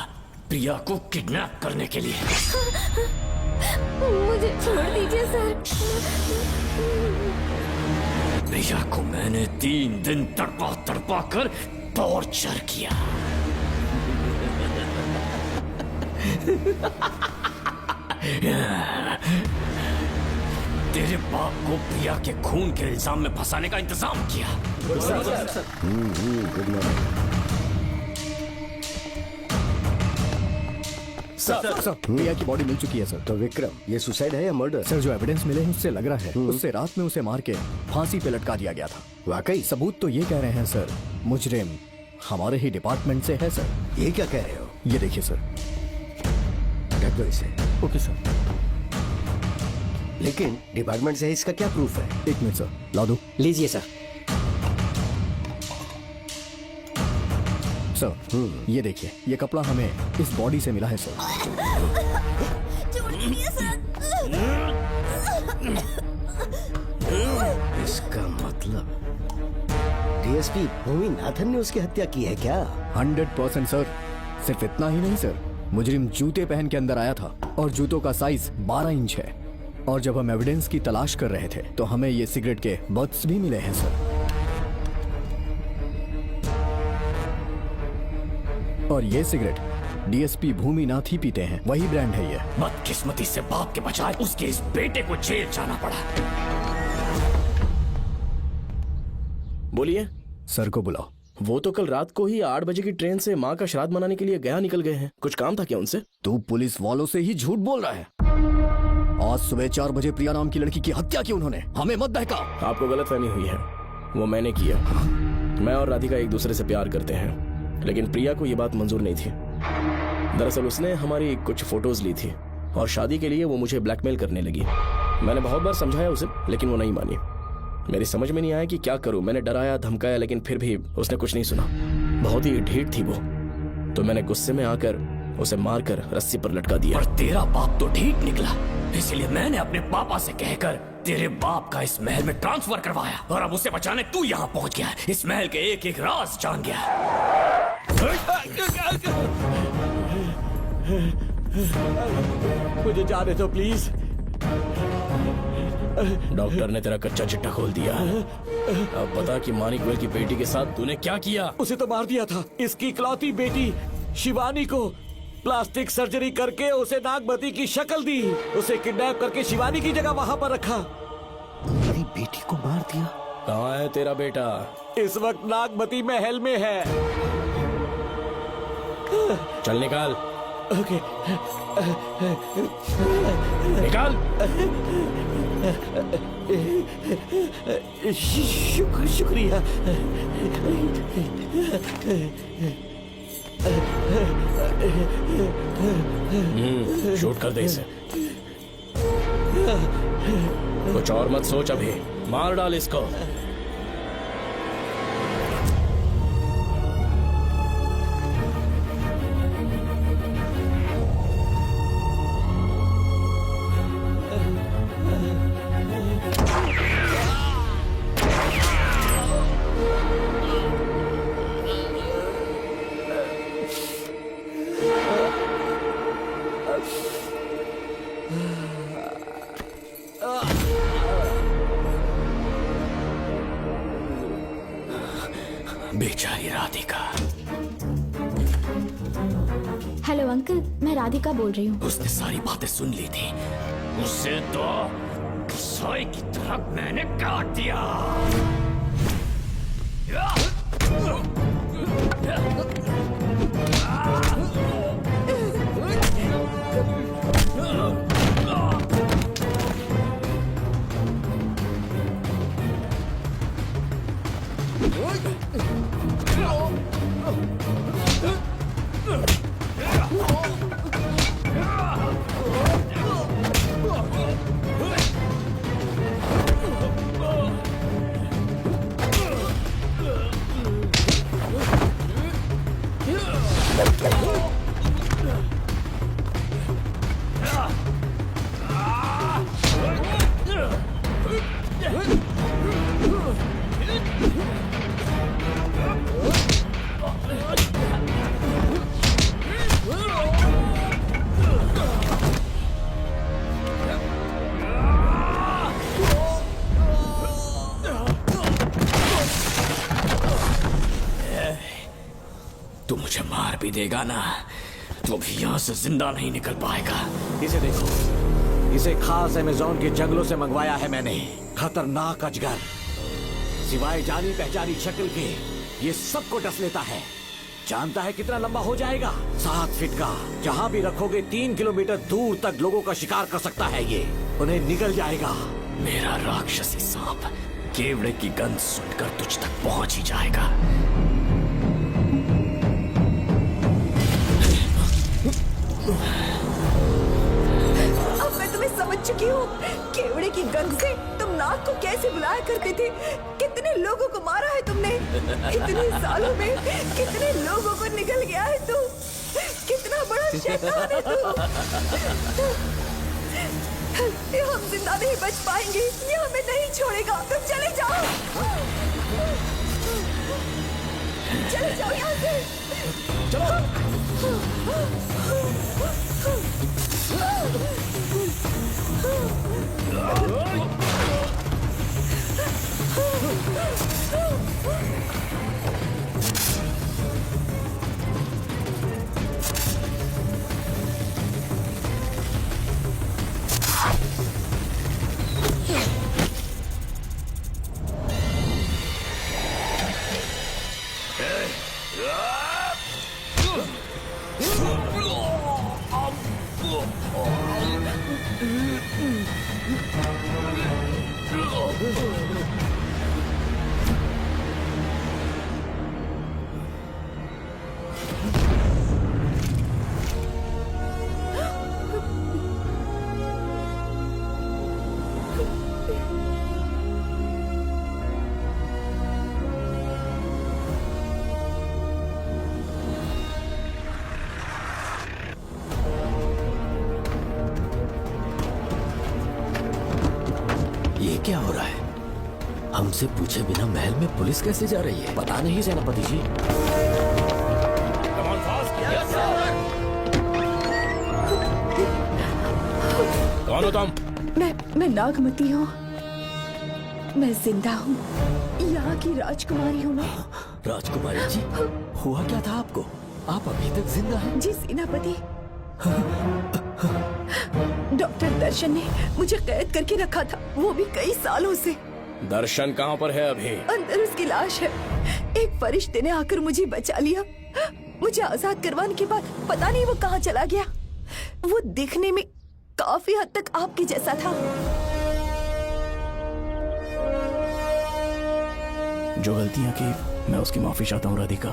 प्रिया को किडनैप करने के लिए। मुझे छोड़ दीजिए सर। प्रिया को मैंने 3 दिन तड़पा तड़पा कर टॉर्चर किया। तेरे बाप को प्रिया के खून के इल्जाम में फंसाने का इंतजाम किया। सर, प्रिया की बॉडी मिल चुकी है सर। तो विक्रम, ये सुसाइड है या मर्डर? सर, जो एविडेंस मिले हैं उससे लग रहा है उससे रात में उसे मार के फांसी पे लटका दिया गया था। वाकई? सबूत तो ये कह रहे हैं सर, मुजरिम हमारे ही डिपार्टमेंट से है सर। ये क्या कह रहे हो? ये देखिए सर। रख दो इसे। Okay sir. लेकिन डिपार्टमेंट से इसका क्या प्रूफ है? 1 मिनट सर, ला दो। लीजिए सर। सर, ये देखिए, ये कपड़ा हमें इस बॉडी से मिला है सर। इसका मतलब डीएसपी भूमिनाथन ने उसकी हत्या की है क्या? 100% सर। सिर्फ इतना ही नहीं सर, मुजरिम जूते पहन के अंदर आया था और जूतों का साइज 12 इंच है। और जब हम एविडेंस की तलाश कर रहे थे तो हमें ये सिगरेट के बट्स भी मिले हैं सर। और ये सिगरेट डीएसपी भूमिनाथ ही पीते हैं, वही ब्रांड है ये। बदकिस्मती से बाप के बजाय उसके इस बेटे को जेल जाना पड़ा। बोलिए। सर को बुलाओ। वो तो कल रात को ही 8 बजे की ट्रेन से माँ का श्राद्ध मनाने के लिए गया निकल गए हैं। कुछ काम था क्या उनसे? तू पुलिस वालों से ही झूठ बोल रहा है। आज सुबह 4 बजे प्रिया नाम की लड़की की हत्या की उन्होंने, हमें मत बहका। आपको गलतफहमी हुई है, वो मैंने किया। मैं और राधिका एक दूसरे से प्यार करते हैं, लेकिन प्रिया को ये बात मंजूर नहीं थी। दरअसल उसने हमारी कुछ फोटोज ली थी और शादी के लिए वो मुझे ब्लैकमेल करने लगी। मैंने बहुत बार समझाया उसे, लेकिन वो नहीं मानी। मेरी समझ में नहीं आया कि क्या करूं। मैंने डराया धमकाया, लेकिन फिर भी उसने कुछ नहीं सुना। बहुत ही ढीठ थी वो, तो मैंने गुस्से में आकर उसे मारकर रस्सी पर लटका दिया। और तेरा बाप तो ढीठ निकला, इसलिए मैंने अपने पापा से कहकर तेरे बाप का इस महल में ट्रांसफर करवाया। और अब उसे बचाने तू यहाँ पहुंच गया, इस महल के एक एक राज जान गया। मुझे जाने दो प्लीज। डॉक्टर ने तेरा कच्चा चिट्ठा खोल दिया। अब बता कि मानिक वेल की बेटी के साथ तूने क्या किया? उसे तो मार दिया था। इसकी इकलौती बेटी शिवानी को प्लास्टिक सर्जरी करके उसे नागमती की शक्ल दी। उसे किडनैप करके शिवानी की जगह वहाँ पर रखा। मेरी बेटी को मार दिया? कहाँ है तेरा बेटा? इस वक्त नागमती महल में है। चल निकाल। ओके। निकाल। शुक्रिया। शूट कर दे इसे। कुछ और मत सोच, अभी मार डाल इसको। बेचारी राधिका। हेलो अंकल, मैं राधिका बोल रही हूँ। उसने सारी बातें सुन ली थी। उसे तो सोए की तरह मैंने काट दिया। भी देगा ना तो भी यहाँ से जिंदा नहीं निकल पाएगा। इसे देखो, इसे खास अमेज़न के जंगलों से मंगवाया है मैंने। खतरनाक अजगर, सिवाय जानी पहचानी शक्ल के ये सबको डस लेता है। जानता है कितना लंबा हो जाएगा? 7 फीट का। जहाँ भी रखोगे 3 किलोमीटर दूर तक लोगों का शिकार कर सकता है ये। उन्हें निगल जाएगा। मेरा राक्षसी सांप केवड़े की गंध सुनकर तुझ तक पहुंच ही जाएगा। अब मैं तुम्हें समझ चुकी हूँ। केवड़े की गंध से तुम नाग को कैसे बुलाया करते थे। कितने लोगों को मारा है तुमने। इतने सालों में कितने लोगों को निगल गया है तू। कितना बड़ा शैतान है तू। हम जिंदा नहीं बच पाएंगे। ये हमें नहीं छोड़ेगा। तुम चले जाओ, चले जाओ यहाँ से। ये क्या हो रहा है? हमसे पूछे बिना महल में पुलिस कैसे जा रही है? पता नहीं सेनापति जी। कौन हो तुम? मैं नागमती हूँ। मैं जिंदा हूँ। यहाँ की राजकुमारी हूँ मैं। राजकुमारी जी, हुआ क्या था आपको? आप अभी तक जिंदा हैं? जी सेनापति। डॉक्टर दर्शन ने मुझे कैद करके रखा था, वो भी कई सालों से। दर्शन कहाँ पर है अभी? अंदर उसकी लाश है। एक फरिश्ते ने आकर मुझे बचा लिया। मुझे आजाद करवाने के बाद पता नहीं वो कहाँ चला गया। वो दिखने में काफी हद तक आपके जैसा था। जो गलतियां की मैं उसकी माफी चाहता हूँ राधिका।